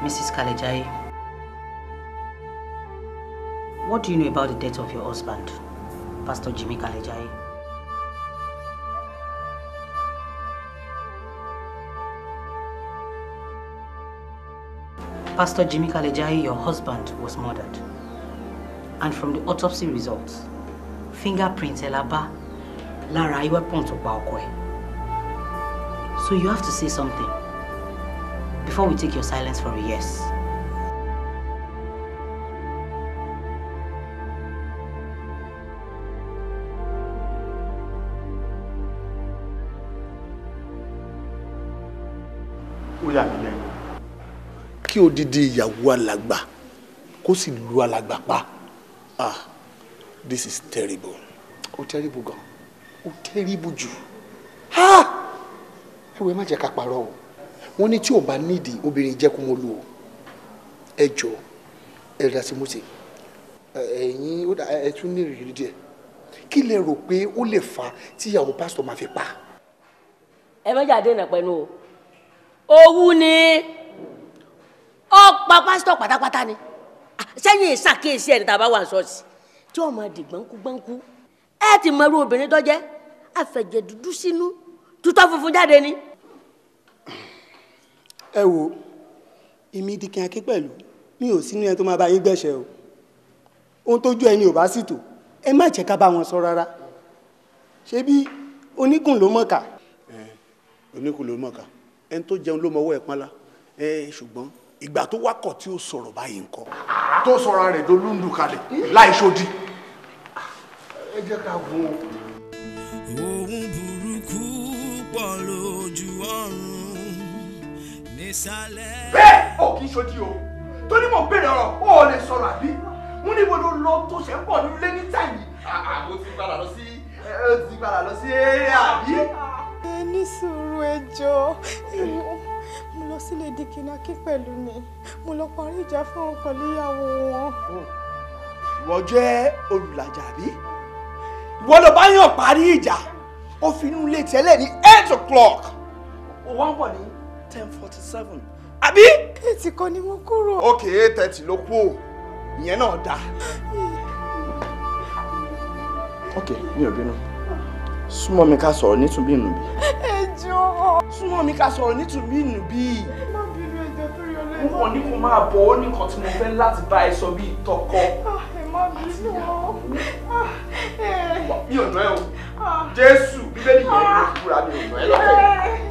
Mrs. Kalejaye, what do you know about the death of your husband, Pastor Jimmy Kalejaye? Pastor Jimmy Kalejaye, your husband was murdered. And from the autopsy results, fingerprints elaba lára weapon tó pa ọkọ ẹ̀. So you have to say something before we take your silence for a yes. Ó yà mí lẹ́nu kí odidi ìyàwó alàgbà kó sì lu alàgbà pa. This is terrible. Ó terrible gan. Ó terrible jù. Ẹ̀wẹ̀ má jẹ́ ká parọ́ o. Wọ́n ní tí ò bá nídìí obìnrin jẹ́ kó mọ́ lù o. Ẹ jọ ẹ dá sí Mósè. Ẹ̀yin ẹ tún ní ìrírí díẹ̀. Kí lẹ rò pé ó lè fà tí ìyàwó pásítọ̀ máa fi pa? Ẹ má jáde nà pẹ̀lú o. Owú ni ó pa pásítọ̀ pátápátá ni. Sẹ́yìn ìṣàkíyèsí ẹni tá a bá wà ṣọ́ọ̀ṣì tí ó máa di gbọ́nkú ẹ ti mọ irú obìnrin tó jẹ́ àfẹ̀jẹ̀ dúdú sínú tutọ́ funfun jáde ni. Ẹ wo èmi Dikin Akin pẹ̀lú mi ò sínú ẹ tó máa bá yín gbẹ̀ṣẹ̀ o ohun tójú ẹni ò bá sì tò ẹ má jẹ́ ká bá wọn sọ rárá ṣé bí oníkùn ló mọ̀ọ́kà. Oníkùn ló mọ̀ọ́kà ẹni tó jẹun ló mọwọ́ ẹ̀ pọ́nlá ṣùgbọ́n ìgbà tó wákọ̀ tí ó sọ̀rọ̀ báyìí ńkọ́ tó sọ̀rọ̀ rẹ̀ dolúndù kalẹ̀ láì ṣòdì. Ẹ jẹ́ ká gún un. Ohun burúkú pọ̀ lójú ọ̀run nísàlẹ̀. Bẹ́ẹ̀ ò kì í ṣojú o torí mo béèrè ọ̀rọ̀ ó lè sọ̀rọ̀ àbí Mo ní ibo ló lọ tó ṣe ń bọ̀ nínú ilé ní táyì. Mo ti padà lọ sí eré àbí? Ẹ ní sùúrù ẹ jọ̀ọ́. Mo lọ sílé Dìkìnákí pẹ̀lú mi. Mo lọ parí ìjà fún ọkọ níyàwó wọn. Ìwọ jẹ́ olùlàjà àbí? Ìwọ ló bá yàn parí ìjà. Ó fi inú ilé tẹ́lẹ̀ ní 8 o'clock. Ó wá ń bọ̀ ní 10:47. Àbí? 8 kan ni mo kúrò. Okay, 8:30 ló kú o. Ìyẹn náà dáa. Okay, mi ò bínú. Súnmọ́ mi ká sọ̀rọ̀ nítùbí ìnùbí. Ẹ jọ̀ọ́. Súnmọ́ mi ká sọ̀rọ̀ nítùbí ìnùbí. Má bínú ẹjọ́ torí Ọlọ́run. Mo kàn ní kó máa bọ̀ ó ní nǹkan tí mo fẹ́ láti bá ẹ sọ bíi tọkọ. Ẹ má bínú o. Mi ò nà ẹ́ o. Jésù Bíbélì yẹn ló fúra mi ò nà ẹ́ lọ́fẹ̀ẹ́.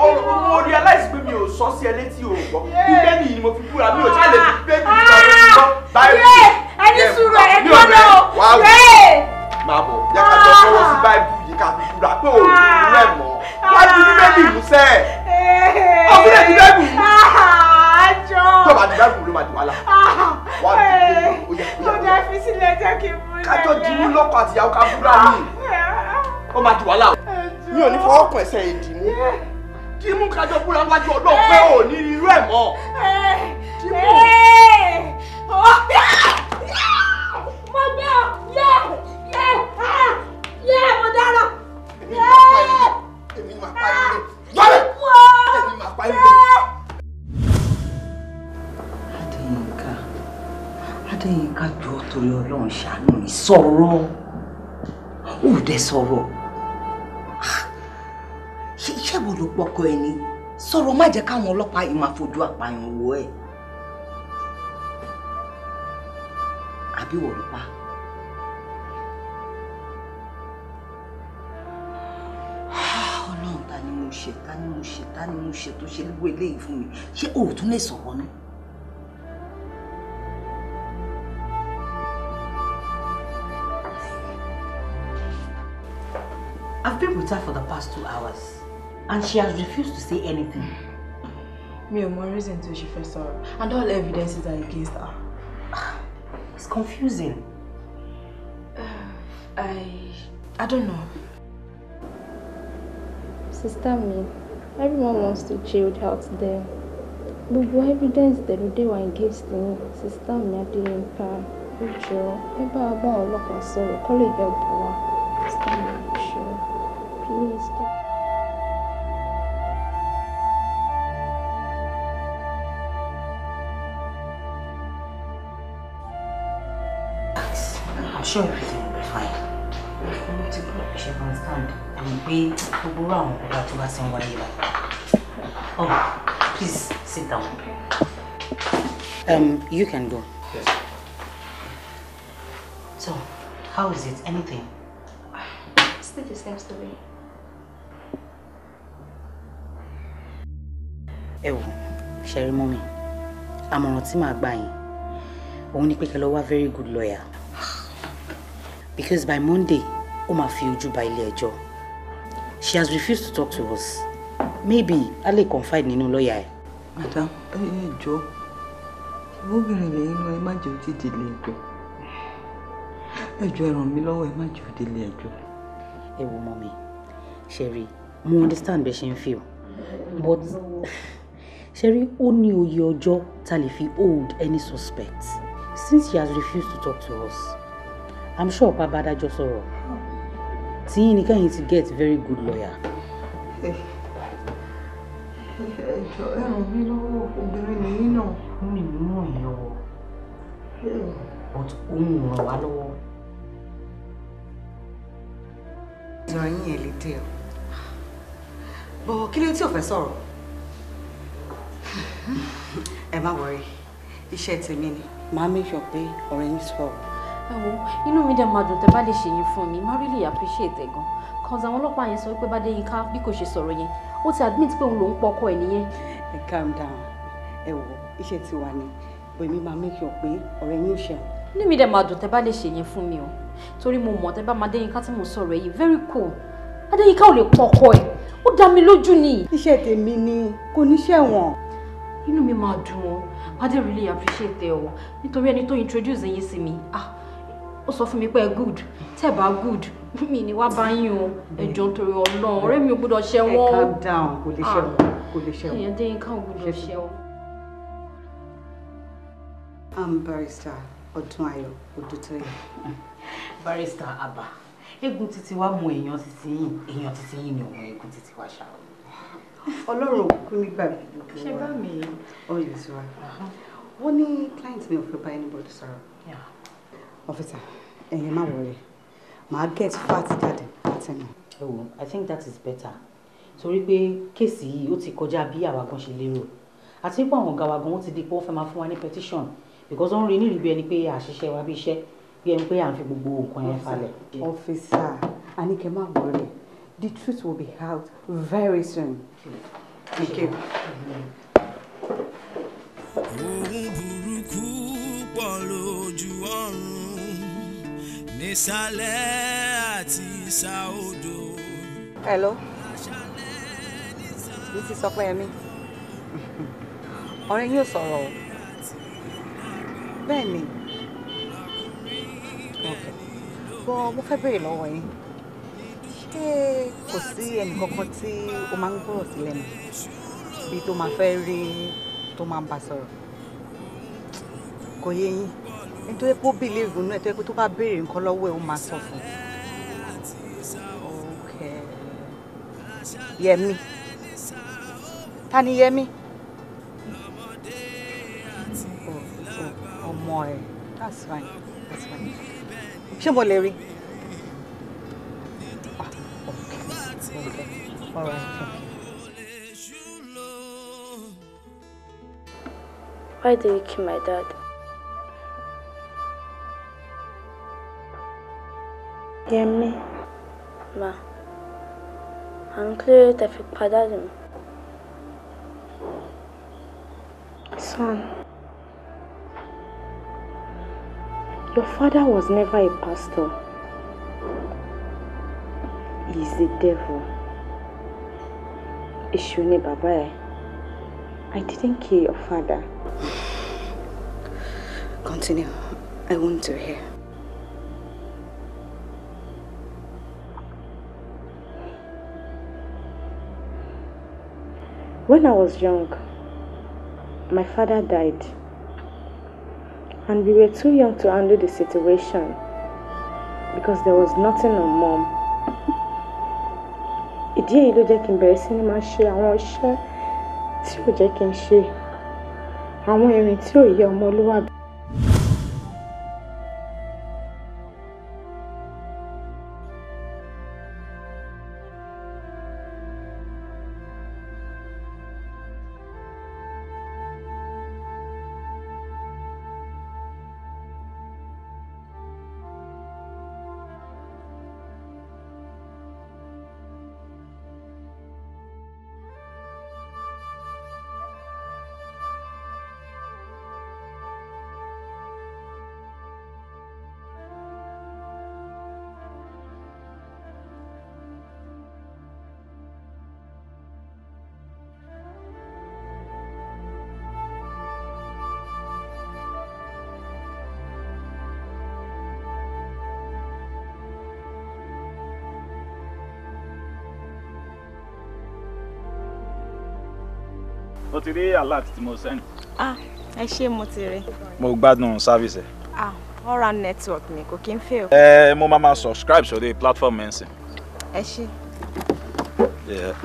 Ọ̀rọ̀ mo realize pé mi ò sọ sí ẹ létí o gbọ́. Bíbélì ni mo fi fúra mi ò ṣáà lè fi bẹ́ẹ̀ni mi lọ lórí gbọ́. Báyìí ẹni sùúrù ẹ̀ ní ọ̀nà o. Máa bọ̀ jẹ́ ká jọ fọwọ́ sí báìbù yìí ká fi fúra pé òun ní rẹ̀ mọ́. Wá di Bíbélì mú sẹ́ ẹ̀. Ọ̀fíìlẹ̀ di báìbù yìí. Tó bá di báìbù ló máa di wàhálà. Wá di Bíbélì ó yẹ. Ó jẹ́ fi sílẹ̀ jẹ́ kí n mú ilẹ̀. Kájọ dìímú lọ́kọ àtìyàwó ká fúra mi. Ó máa di wàhálà o. Mi ò ní fọwọ́ kàn ẹsẹ̀ ìdìmú. Dìímú kájọ fúra wájú Ọlọ́run pé ò ní irú ẹ̀ mọ́. Dìímú. Mo gbé ọ, mo dára. Èmi máa pa ilé. Wálé! Èmi máa pa ilé. Adéyínká jọ torí Ọlọ́run ṣàánú mi sọ̀rọ̀. Ó dẹ̀ sọ̀rọ̀. Ṣé iṣẹ́ wo ló pọkọ ẹ ní? Sọ̀rọ̀ má jẹ́ káwọn ọlọ́pàá yìí máa fojú àpààyàn wò ẹ́. Àbí wò ló pa? Ọlọ́run ta ni mo ṣe tó ṣe lówó eléyìí fún mi. Ṣé o ò tún lè sọ̀rọ̀ ni? I've been with her for the past 2 hours and she has refused to say anything. Mi ò mọ reason tí o ṣe fẹ́ sọ̀rọ̀ and all evidences are against her. It's confusing. I don't know. Sister mi, everyone wants to chill out there. Gbogbo evidence that they were against me. Sister mi Adéyínká, ó jọ̀ọ́, ẹ bá wa bá ọlọ́pàá sọ̀rọ̀ kó lè help wa. Sister mi, sure. Please. I'm sure everything will be fine. She can understand. And we will go around to us and why. Oh, please sit down. You can go. Yes. So, how is it? Anything? Still the same story. Sherry mommy. Àmọ̀ràn tí màá gbà yín. Òun ni pé kẹ́ lọ wá very good lawyer. Because by Monday, ó máa fi ojú ba ilé ẹjọ́. She has refused to talk to us. Maybe a lè confide nínú lawyer ẹ̀. Madam, jọ̀ọ́. Obìnrin lẹ́yìn náà ẹ má jẹ́ ó ti délé ẹjọ́. Ẹ jọ̀ọ́ ẹ ràn mí lọ́wọ́ ẹ má jẹ́ ó délé ẹjọ́. Ẹ wo mommy, Sherry, mo understand bẹ́ẹ̀ ṣe ń feel. But Sherry, ó ní òye ọjọ́ tá lè fi hold any suspect. Since she has refused to talk to us, I'm sure pa bá dájọ́ sọ̀rọ̀. Tí yín ni kẹ́yìn ti get very good lawyer. Ẹ jọ̀ọ́ ẹ ràn mí lọ́wọ́ obìnrin lẹ́yìn náà. Ó ní mú ràn lọ́wọ́. But òun ò ràn wá lọ́wọ́. Ìjọ yín ẹ̀ lè tẹ̀ ọ́. Bọ̀ kí ló tí ò fẹ́ sọ̀rọ̀? Ẹ má worry, iṣẹ́ tèmi ni. Màá make sure pé ọ̀rẹ́ yín sọ̀rọ̀. Ẹ wo, inú mi dẹ̀ máa dùn tẹ́ bá lè ṣe yín fún mi. Má really appreciate ẹ̀ gan. Cause àwọn ọlọ́pàá yẹn sọ pé Adéyínká bí kò ṣe sọ̀rọ̀ yẹn, ó ti admit pé òun ló ń pọkọ ẹ̀ nìyẹn. Ẹ calm down. Ẹ wo, iṣẹ́ ti wà ní. Bọ̀ èmi máa make sure pé ọ̀rẹ́ yín ò ṣe àwọn. Inú mi dẹ̀ máa dùn tẹ́ bá lè ṣe yẹn fún mi o. Torí mo mọ̀ tẹ́ bá máa Adéyínká tí mo sọ̀rọ̀ yìí very cool. Adéyínká ò lè pọkọ ẹ̀. Ó dá mi lójú ni. Iṣẹ́ tèmi ni, kò ní ṣẹ̀wọ̀n. inú mi máa dùn o. I dey really appreciate ẹ o. Nítorí ẹni tó introduce yín sí mi. Ó sọ fún mi pé good. Tẹ́ bá good. Mi ni wá bá yín o. Ẹ jọ̀ọ́ nítorí Ọlọ́run. Ọ̀rẹ́ mi ò gbọ́dọ̀ ṣẹ̀ wọ́n. Calm down. Kò lè ṣẹ̀ wọ́n. Kò lè ṣẹ̀ wọ́n. Èèyàn Adéyínká ò gbọ́dọ̀ ṣẹ̀ wọ́n. I'm Barrister Ọdúnayọ̀ Odútóyè. Barrister Abba. Eégún títí wá mú èèyàn títí yín ni òun eégún títí wá ṣá. Ọlọ́run kú nígbà gbogbo. Ṣé bá mi? Oh, yes, right. Wọ́n ní client mi ò fẹ́ bá anybody sọ̀rọ̀. Officer, ẹ̀yin má worry. Màá get fat jáde láti nù. Oh, I think that is better. Torí pé kéèsì yìí ó ti kọjá bí àwa gan ṣe lérò. Àti pé àwọn ọ̀gá wa gan wọ́n ti di pé wọ́n fẹ́ máa fún wa ní petition because wọ́n rí ní ìrìbí ẹni pé àṣìṣe wa bí iṣẹ́ bí ẹni pé à ń fi gbogbo nǹkan yẹn falẹ̀. Officer, Anike má worry. The truth will be out very soon. Thank you. Ohun burúkú pọ̀ lójú ọ̀run nísàlẹ̀ àti ìsà odò. Hello. Mrs. Ọpẹ́yẹmí. Ọ̀rẹ́ yín ò sọ̀rọ̀ o. Bẹ́ẹ̀ ni. Okay. Bọ́ mo fẹ́ béèrè lọ́wọ́ yín. Ṣé kò sí ẹnìkankan tí o máa ń gbọ́rọ̀ sí lẹ́nu? Bí tó máa fẹ́ rí tó máa ń bá sọ̀rọ̀? Kò yé yín. Nítorí pé ó bìlẹ̀ ìrònú ẹ̀ tó yẹ pé tó bá béèrè nǹkan lọ́wọ́ ẹ̀ ó máa sọ fún un. Okay. Yẹmi. Ta ni Yẹmi? Ọmọ ẹ̀. That's fine. That's fine. Ṣé mo lè rí? Okay. All right. Why did you kill my dad? Yẹmi. Ma, I'm clear that you pardoned him. Son, your father was never a pastor. He's the devil. Èṣù ni bàbá ẹ̀. I didn't kill your father. Continue. I want to hear. When I was young, my father died. And we were too young to handle the situation because there was nothing on Mom. Ìdí èyí ló jẹ́ kí n bẹ̀rẹ̀ sí ní máa ṣe àwọn iṣẹ́ tí ò jẹ́ kí n ṣe àwọn ìrìn tí ò yẹ ọmọlúwàbí. o ti rí alert tí mo send. Ẹ ṣé mo ti rí. mo gbádùn service ẹ. All round network ni kò kí n fail. mo máa subscribe sórí platform mẹ́sìn. Ẹ ṣé. Yeah.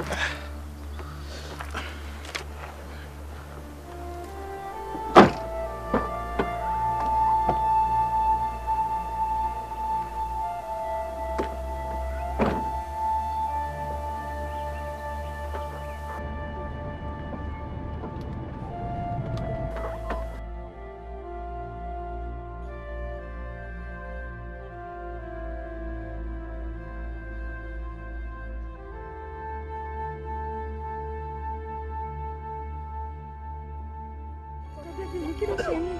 Kí ló ṣe yín?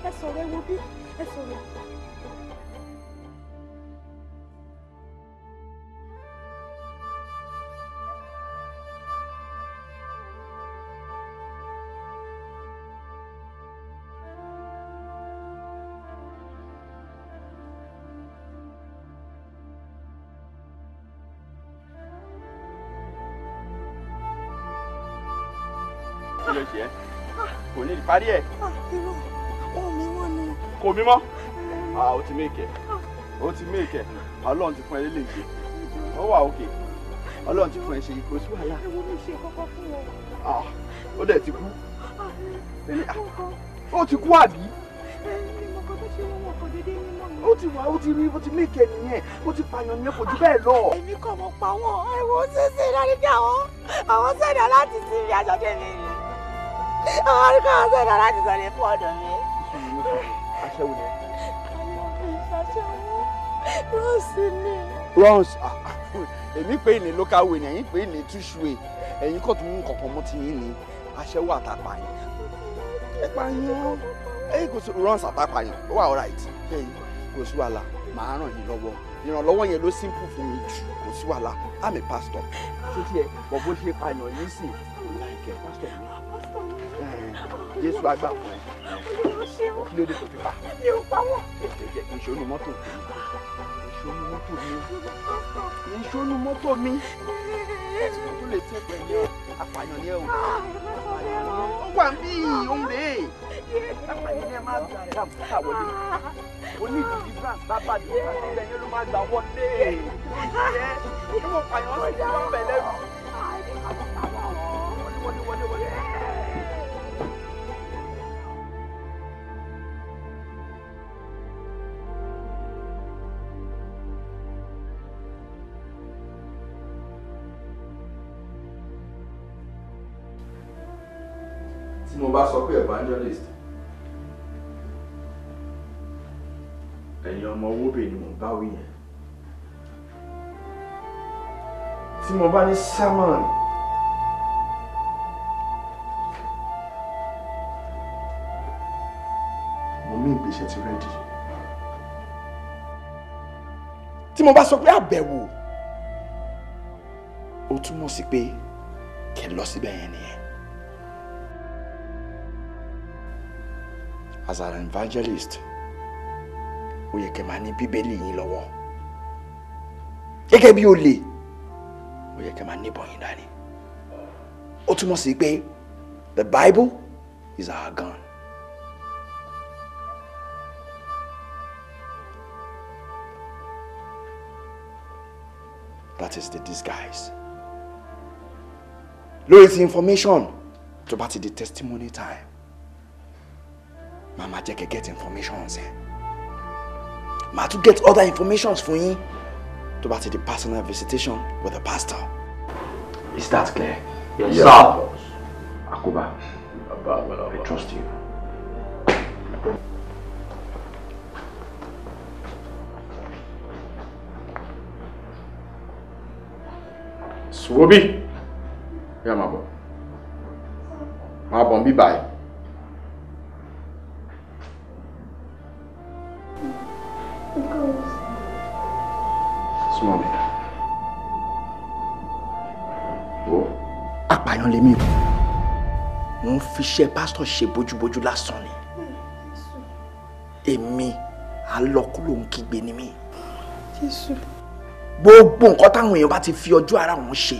Ẹ sọ̀rọ̀ ẹ wo bí ẹ sọ̀rọ̀. kí ló ṣe ẹ́ kò ní ìparí ẹ̀. irọ́ wọn mi wọ́n ni. kò mí mọ́ ó ti méèkẹ́ ó ti méèkẹ́ ọlọ́run ti fún ẹ lélẹ̀ ṣe ó wà òkè ọlọ́run ti fún ẹ ṣe kò sí wàhálà. ewu ló ṣe kọ́kọ́ fún wọn. ó dẹ̀ ti kú ó ti kú àbí. ó ti wà ó ti rí ó ti méèkẹ́ nìyẹn ó ti pààyàn nìyẹn kò jù bẹ́ẹ̀ lọ. èmi kàn mọ̀ pa wọn ẹ̀wọ̀n ṣẹṣẹ lórí bí àwọn sẹ́dá láti sí ìrìn àjọ tẹ̀lé mi àwọn arúgbó àwọn sẹ́dá láti sọ̀rọ̀ fún ọ̀dọ̀ mi. aṣẹ́wó ni. Rọ́ọ̀sì ni. Rọ́ọ̀sì èmi pè ní local way ni ẹ̀yin pè ní tush way ẹ̀yin kò tún mú kankan mọ́ ti yín ni aṣẹ́wó àtàpàyàn. ẹ pààyàn ẹ̀yin kò sí Rọ́ọ̀sì àtàpàyàn ó wà alright ẹ̀yin kò sí wàhálà màá ràn yín lọ́wọ́ ìrànlọ́wọ́ yẹn ló simple fún mi jù kò sí wàhálà I'm a pastor títí ẹ bọ̀ bó ṣe pààyàn yín sí ìlànà pastor mi Jésù àgbà fún ẹ kí ló dé tó fi pa. mi ò pa wọ́n. ìṣòro mọ́tò ìṣòro mọ́tò mi tó lè tẹ́ pẹ̀lú apààyàn ni ẹ o ó wà ń bí òun rèé apààyàn ni ẹ máa gbà ẹ̀ àbúkà wọlé onídìí deliverance bábà ní ibẹ̀ yẹn ló máa gbà wọlé ìwọ apààyàn sì ti wọ́n bẹ̀ lẹ́rù. wọlé. tí mo bá sọ pé evangelist ẹ̀yin ọmọ owóbè ni mo bá wí yẹn tí mo bá ní sermon mo mí ìgbésẹ̀ ti rẹ́dì tí mo bá sọ pé àbẹ̀wò ó túmọ̀ sí pé kẹ́ lọ síbẹ̀ yẹn nìyẹn. As an evangelist, ó yẹ kẹ́ máa ní bíbélì yín lọ́wọ́. Gẹ́gẹ́ bí olè, ó yẹ kẹ́ máa ní ìbọn yín dání. Ó túmọ̀ sí pé the Bible is our gun. That is the disguise. Lórí ti information tó bá ti di testimony time. Mama jẹ́ kẹ́ get informations ẹ̀. Màá tún get other informations fún yín tó bá ti di personal visitation with the pastor. Is that clear? Yes, sir. Akuba, I trust you. Swobi, yeah, my boy. My boy, be bye. Súnmọ́ mi. Wo? Apààyàn lèmi o. Mo ń fi iṣẹ́ pásítọ̀ ṣe bójúbójú lásán ni. Èmi alọ́kúlò ń kígbe ni mí. Jésù. Gbogbo nǹkan táwọn èèyàn bá ti fi ọjọ́ ara wọn ṣe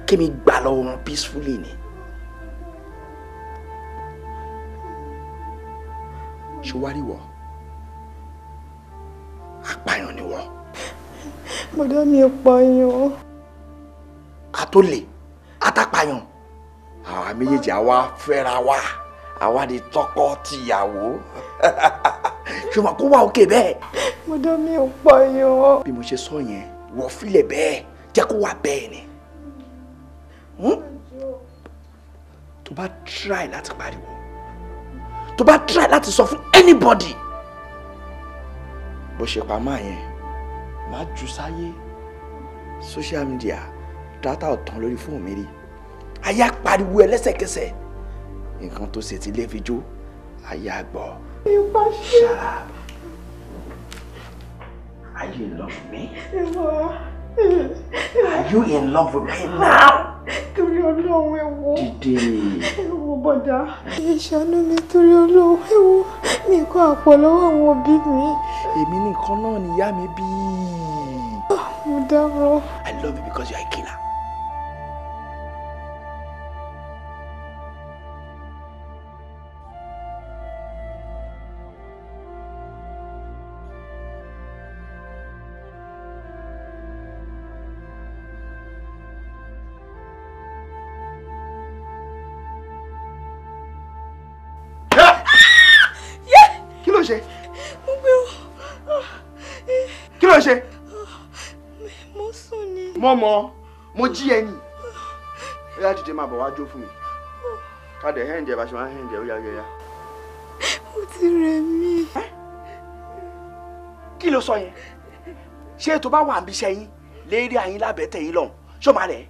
kémi gbà lọ́wọ́ wọn peacefully ni. Ṣé wá rí wọ? Apààyàn ni wọ. Bọ̀dá mi ò pààyàn. Ká tó lè àtàpààyàn àwa méjèèjì àwa fẹ́ra wa àwa di tọkọ tìyàwó ṣùgbọ́n kó wà òkè bẹ́ẹ̀. Bọ̀dá mi ò pààyàn. Bí mo ṣe sọ yẹn wọ́n filẹ̀ bẹ́ẹ̀ jẹ́ kó wà bẹ́ẹ̀ ni. Tó bá try láti pariwo tó bá try láti sọ fún anybody bó ṣe pa máa yẹn máa jù sáyé social media data ọ̀tàn lórí fóònù mi rí ayé apariwo ẹ lẹ́sẹ̀kẹsẹ̀ nǹkan tó ṣe ti lé fi jó ayé àgbọ̀. Shut up. Are you in love with me? Are you in love with me now? Torí Ọlọ́run ẹ wò. Dìde. Ẹ wò bọ̀dá. Ẹ ṣàánú mi torí Ọlọ́run ẹ wò. Mi kọ́ àpọ̀ lọ́wọ́ àwọn òbí mi. Èmi nìkan náà ni ìyá mi bí. Mo dárò. I love you because you are a killer. ṣe? Kí ló ń ṣe? Mo sùn ni. Mo jí ẹni. Ó yá dìde máa bọ̀ wá jó fún mi. Ká dẹ̀ hẹ́ǹdẹ̀ bá ṣe máa hẹ́ǹdẹ̀ ó yá yá. Ó ti rẹ̀ mí. Kí ló sọ yẹn? Ṣé tó bá wà níbi iṣẹ́ yín lérí àyín lábẹ́ tẹ̀yìn lọ́hùn ṣó máa rẹ̀?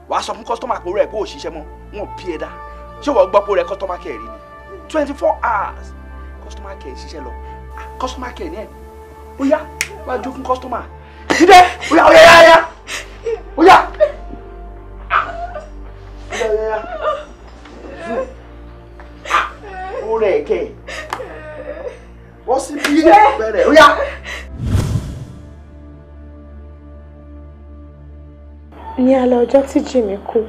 Wàá sọ fún kọ́sítọ́mà pé ó rẹ̀ pé ò ṣiṣẹ́ mọ́ wọn bí ẹ dá. Ṣé wọ́n gbọ́ pé ó rẹ̀ kọ́sítọ́mà kẹ̀ rí ni? 24 hours kọ́sítọ́mà kẹ̀ ṣiṣẹ́ lọ. Kọ́sítọ́mà kẹ̀ ní ẹ̀. Ó yá wá jó fún kọ́sítọ́mà. Dídé ó yá ó yá yá yá. Ó yá. Ó yá yá yá. Ó rẹ̀ kẹ̀. Wọ́n sì bí bẹ̀rẹ̀ ó yá. Ní alẹ́ ọjọ́ tí Jimmy kú.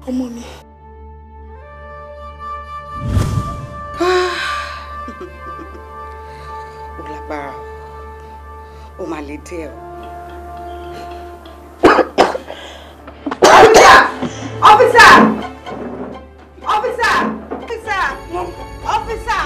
Ọmọ mi. Ó lágbára. Ó máa le díẹ̀ o. Officer! Officer! Officer! Officer!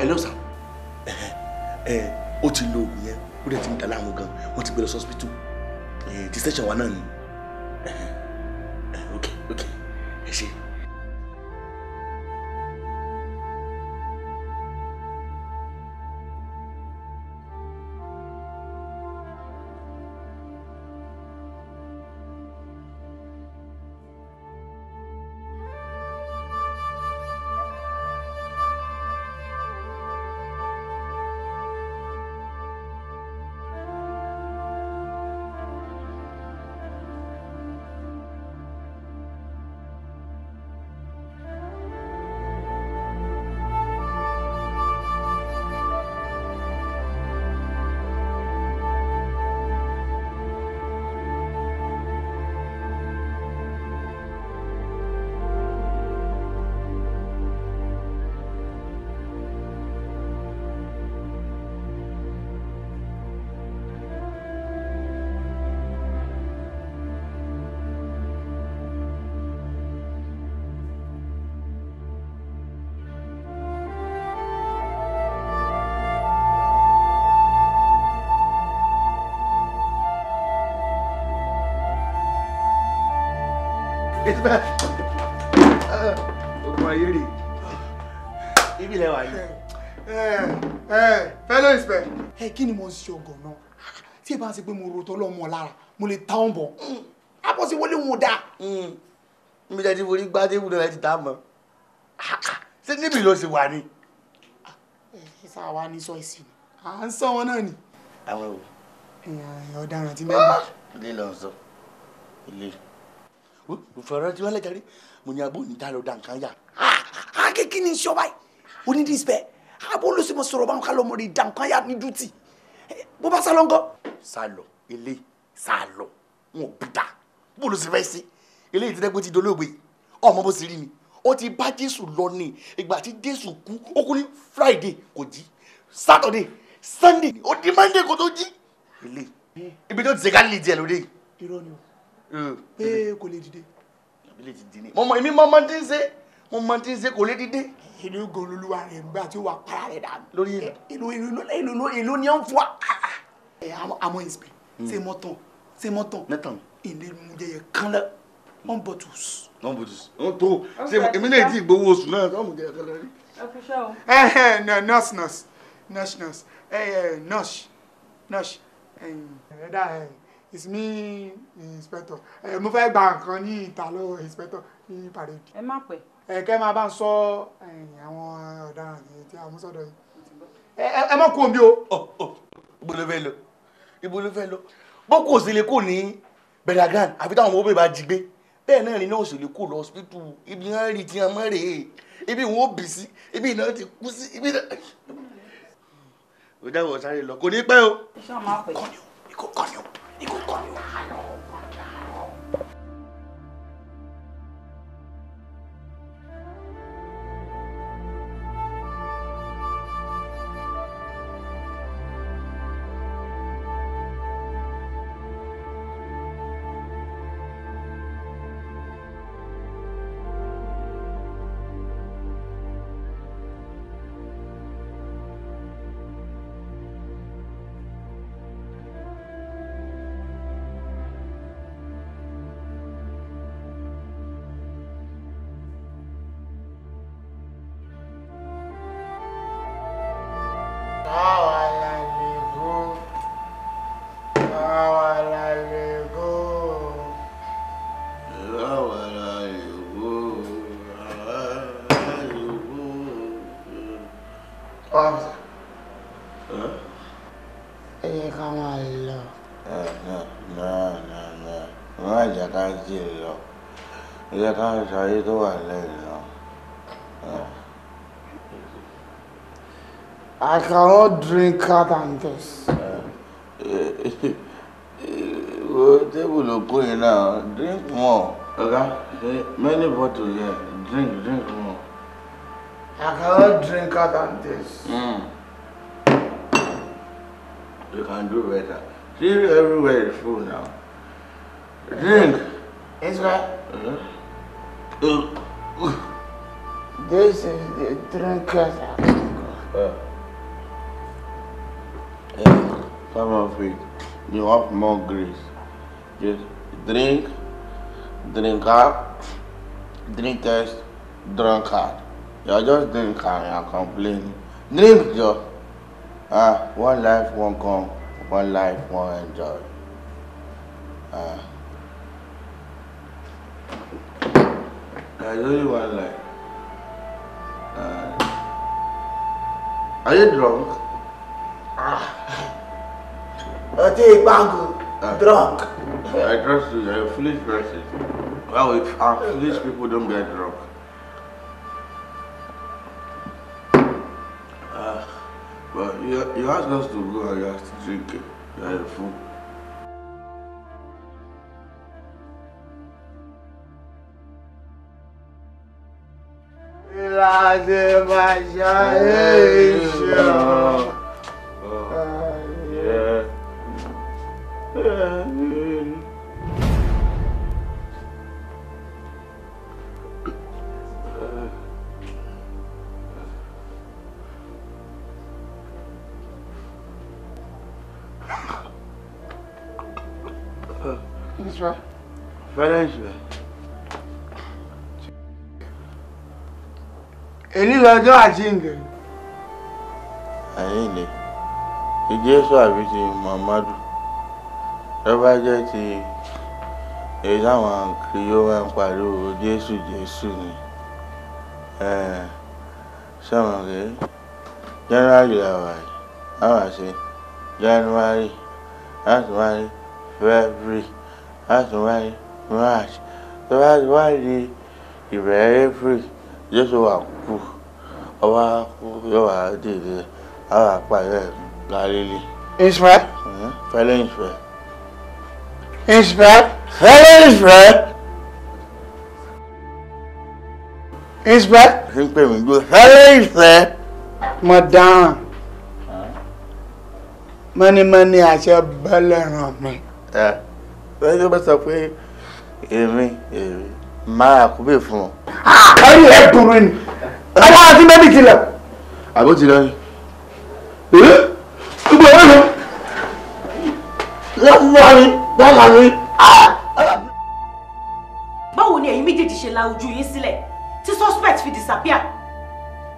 Hello sir. Ó ti lo oògùn yẹn ó dẹ̀ ti ń dà láàmú gan wọ́n ti gbé lọ sí hospital ti station wa náà ni. Ok ẹ ṣé. Inspector. Ogun ayé rè. Ibi lẹ wà yìí. Fellow Inspector. Kí ni mo ń ṣe ọgàn náà? Tí ẹ bá ń ṣe pé mo ro tọ́lọ́mọ lára, mo lè ta ọ́n bọ̀. Àbọ̀sí wọlé wọn dá. Mi jẹ́ ti forí gbá tébù náà ti ta mọ́. Ṣé níbi ló ṣe wà ní? Ṣé àwa ní sọ ìsìn? À ń sọ wọn náà ni. Àwọn ọ̀daràn ti mẹ́gbà. Ilé lọ sọ. Ilé. Òfòrò tí wọ́n lẹ́jà rí, mo ní abó ní dá lọ dá nǹkan yà. Kí ni iṣọ́ báyìí? Onídìísípẹ̀. Abó ló sì mọ sọ̀rọ̀ báwọn ká lọ mọ̀ rí dá nǹkan yà ní dútì. Bó bá sá lọ ńkọ́? Sálọ, ilé, sálọ, wọn ò bùdá. Bó ló sì fẹ́ sí? Eléyìí ti dẹ́gbẹ́ ti dolóògbé. Ọmọ bó sì rí ni. Ó ti bá Jésù lọ ní ìgbà tí Jésù kú. Ó kú ní Friday kò jí. Saturday, Sunday, ó di Monday kò tó jí. Ilé. Ibi tó ti ṣe ká lè jẹ lóde. Irọ́ ni o. Pé kò lè dìde. Ilé ti di ni. Èmi mọ tí ń ṣe. Mo mọ tí ń ṣe kò lè dìde. Ìlú gololúwa rẹ̀ gbà tí ó wà para rẹ̀ dànù. Lórí ìlú ni ó ń fún wa. Àmọ́ Inspector, ṣé mọ́tàn. Mẹ́tàn. Ilé mú jẹyẹ kan lẹ. One bottles. One bottles. Ó tó. Ṣé èmi náà ti gbowó oṣù náà tó mú jẹyẹ kan lọ rí. Ẹ fi ṣe o. Nurse. It's me, Inspector. Mo fẹ́ gba nǹkan ní ìta lọ́wọ́ Inspector ní parade. Ẹ má pẹ́. Kẹ́ máa bá ń sọ àwọn ọ̀daràn tí a mú sọ́dọ̀ yìí. Ẹ má kú omi o. Ibo ló fẹ́ lọ. Bọ́kù òsèlè kò ní Bẹ̀rẹ̀gán àfi táwọn ọmọ bá jí gbé. Bẹ́ẹ̀ náà ni náà òsèlè kò lọ hospital. Ibi wọn rí tí wọn mọ́ rèé. Ibi wọn ò bì sí. Ibi iná ti kú sí. Ibi náà. Ó dáwọ̀ sáré lọ. Kò ní pẹ́ o. Iṣẹ́ ọmọ àpẹ. Kọ́ni o. I cannot drink more than this. Table of going now. Drink more. Okay? Many bottles here. Drink more. I cannot drink more than this. You can do better. See, everywhere is full now. Drink. It's right. This is the drinkers. Some of it, you have more grace. Just drink up, drinkers, drunkard. You're just drinking and complaining. Drink, Joe. One life, one come. One life, one enjoy. There's only one life. Are you drunk? Drunk. I trust you. You're a foolish person. Well, if foolish people don't get drunk. But you asked us to go and you have to drink it. You're a fool. èyí lọ́jọ́ àjíǹde. àyìnlé ti Jésù àbí ti Muhammadu tó bá jẹ́ ti èyí táwọn kiri yóò máa ń pariwo Jésù Jésù ni sọ̀rọ̀ pé January làwà yìí àwọn àṣẹ January láti wáyé February láti wáyé March tó bá ti wá di ìbẹ̀rẹ̀ April Jésù wà kú ọba yóò wá dìde àwọn àpàdé Galilee. Israel. Fẹ́lẹ́ Israel. Israel. Fẹ́lẹ́ Israel. Israel. Ṣé ń pè mí gbó? Fẹ́lẹ́ Israel. Mo dáhùn. Mọ́nímọ́ní àṣẹ bẹ́lẹ̀ ràn mí. Bẹ́ẹ̀ tó bá sọ pé èmi máa kú bẹ́ẹ̀ fún ọ. Ẹ̀rí ẹ̀ dùn mí ni. Àwọn àti bẹ́bí ti lọ. Àbó ti lọ ni. Gbogbo ẹ̀ lọ. Lọ́wọ́ mi, bọ́ọ̀lá mi. Báwo ni ẹ̀yin méjèèjì ṣe la ojú yín sílẹ̀ tí suspect fi disappear?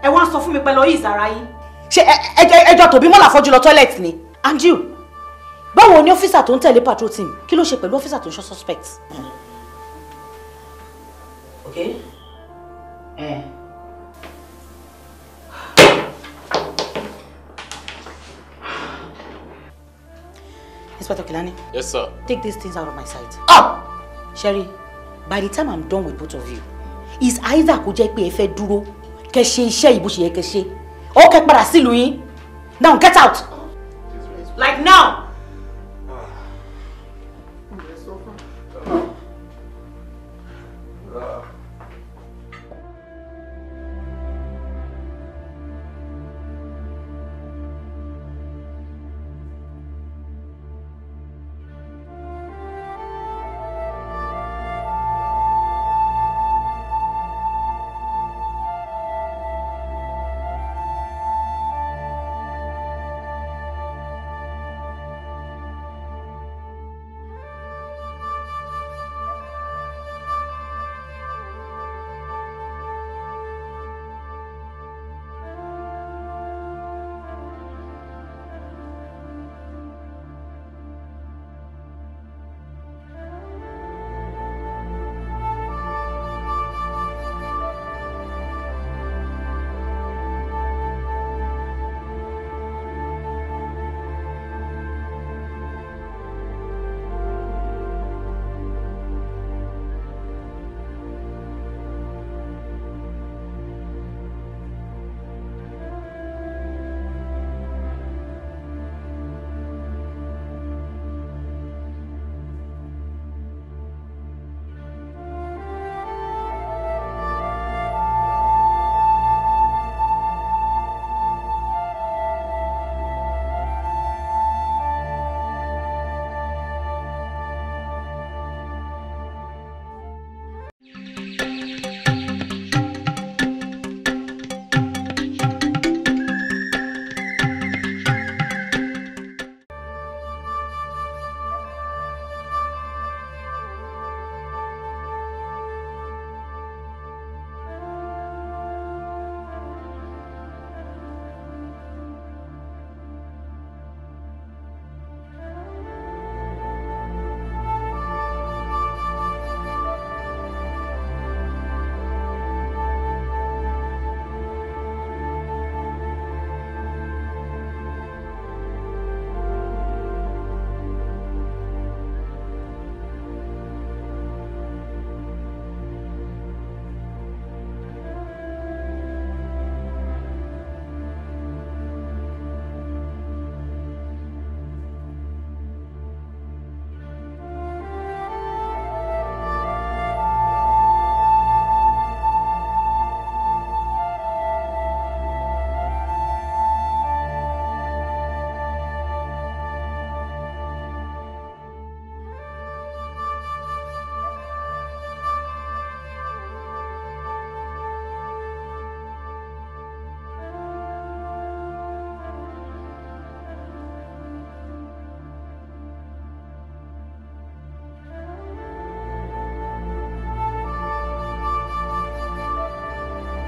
Ẹ wá ń sọ fún mi pé lọ yí ìzara yín. Ṣé ẹjọ́ tòbí mọ́là fọ́jú lọ toilet ni? Andrew, báwo ni ọ́fíìsà tó ń tẹ̀lé patrol team kí ló ṣe pẹ̀lú ọ́fíìsà tó ń ṣọ́ suspect? Okay. Inspector Kilani. Yes, sir. Take these things out of my sight. Up! Sherry, by the time I'm done with both of you, is either kó jẹ́ pé ẹ fẹ́ dúró kẹ́ ṣe iṣẹ́ ìbò ṣe yẹ kẹ́ ṣe, ó kẹ́ padà sílùú yín. Now get out! Like now!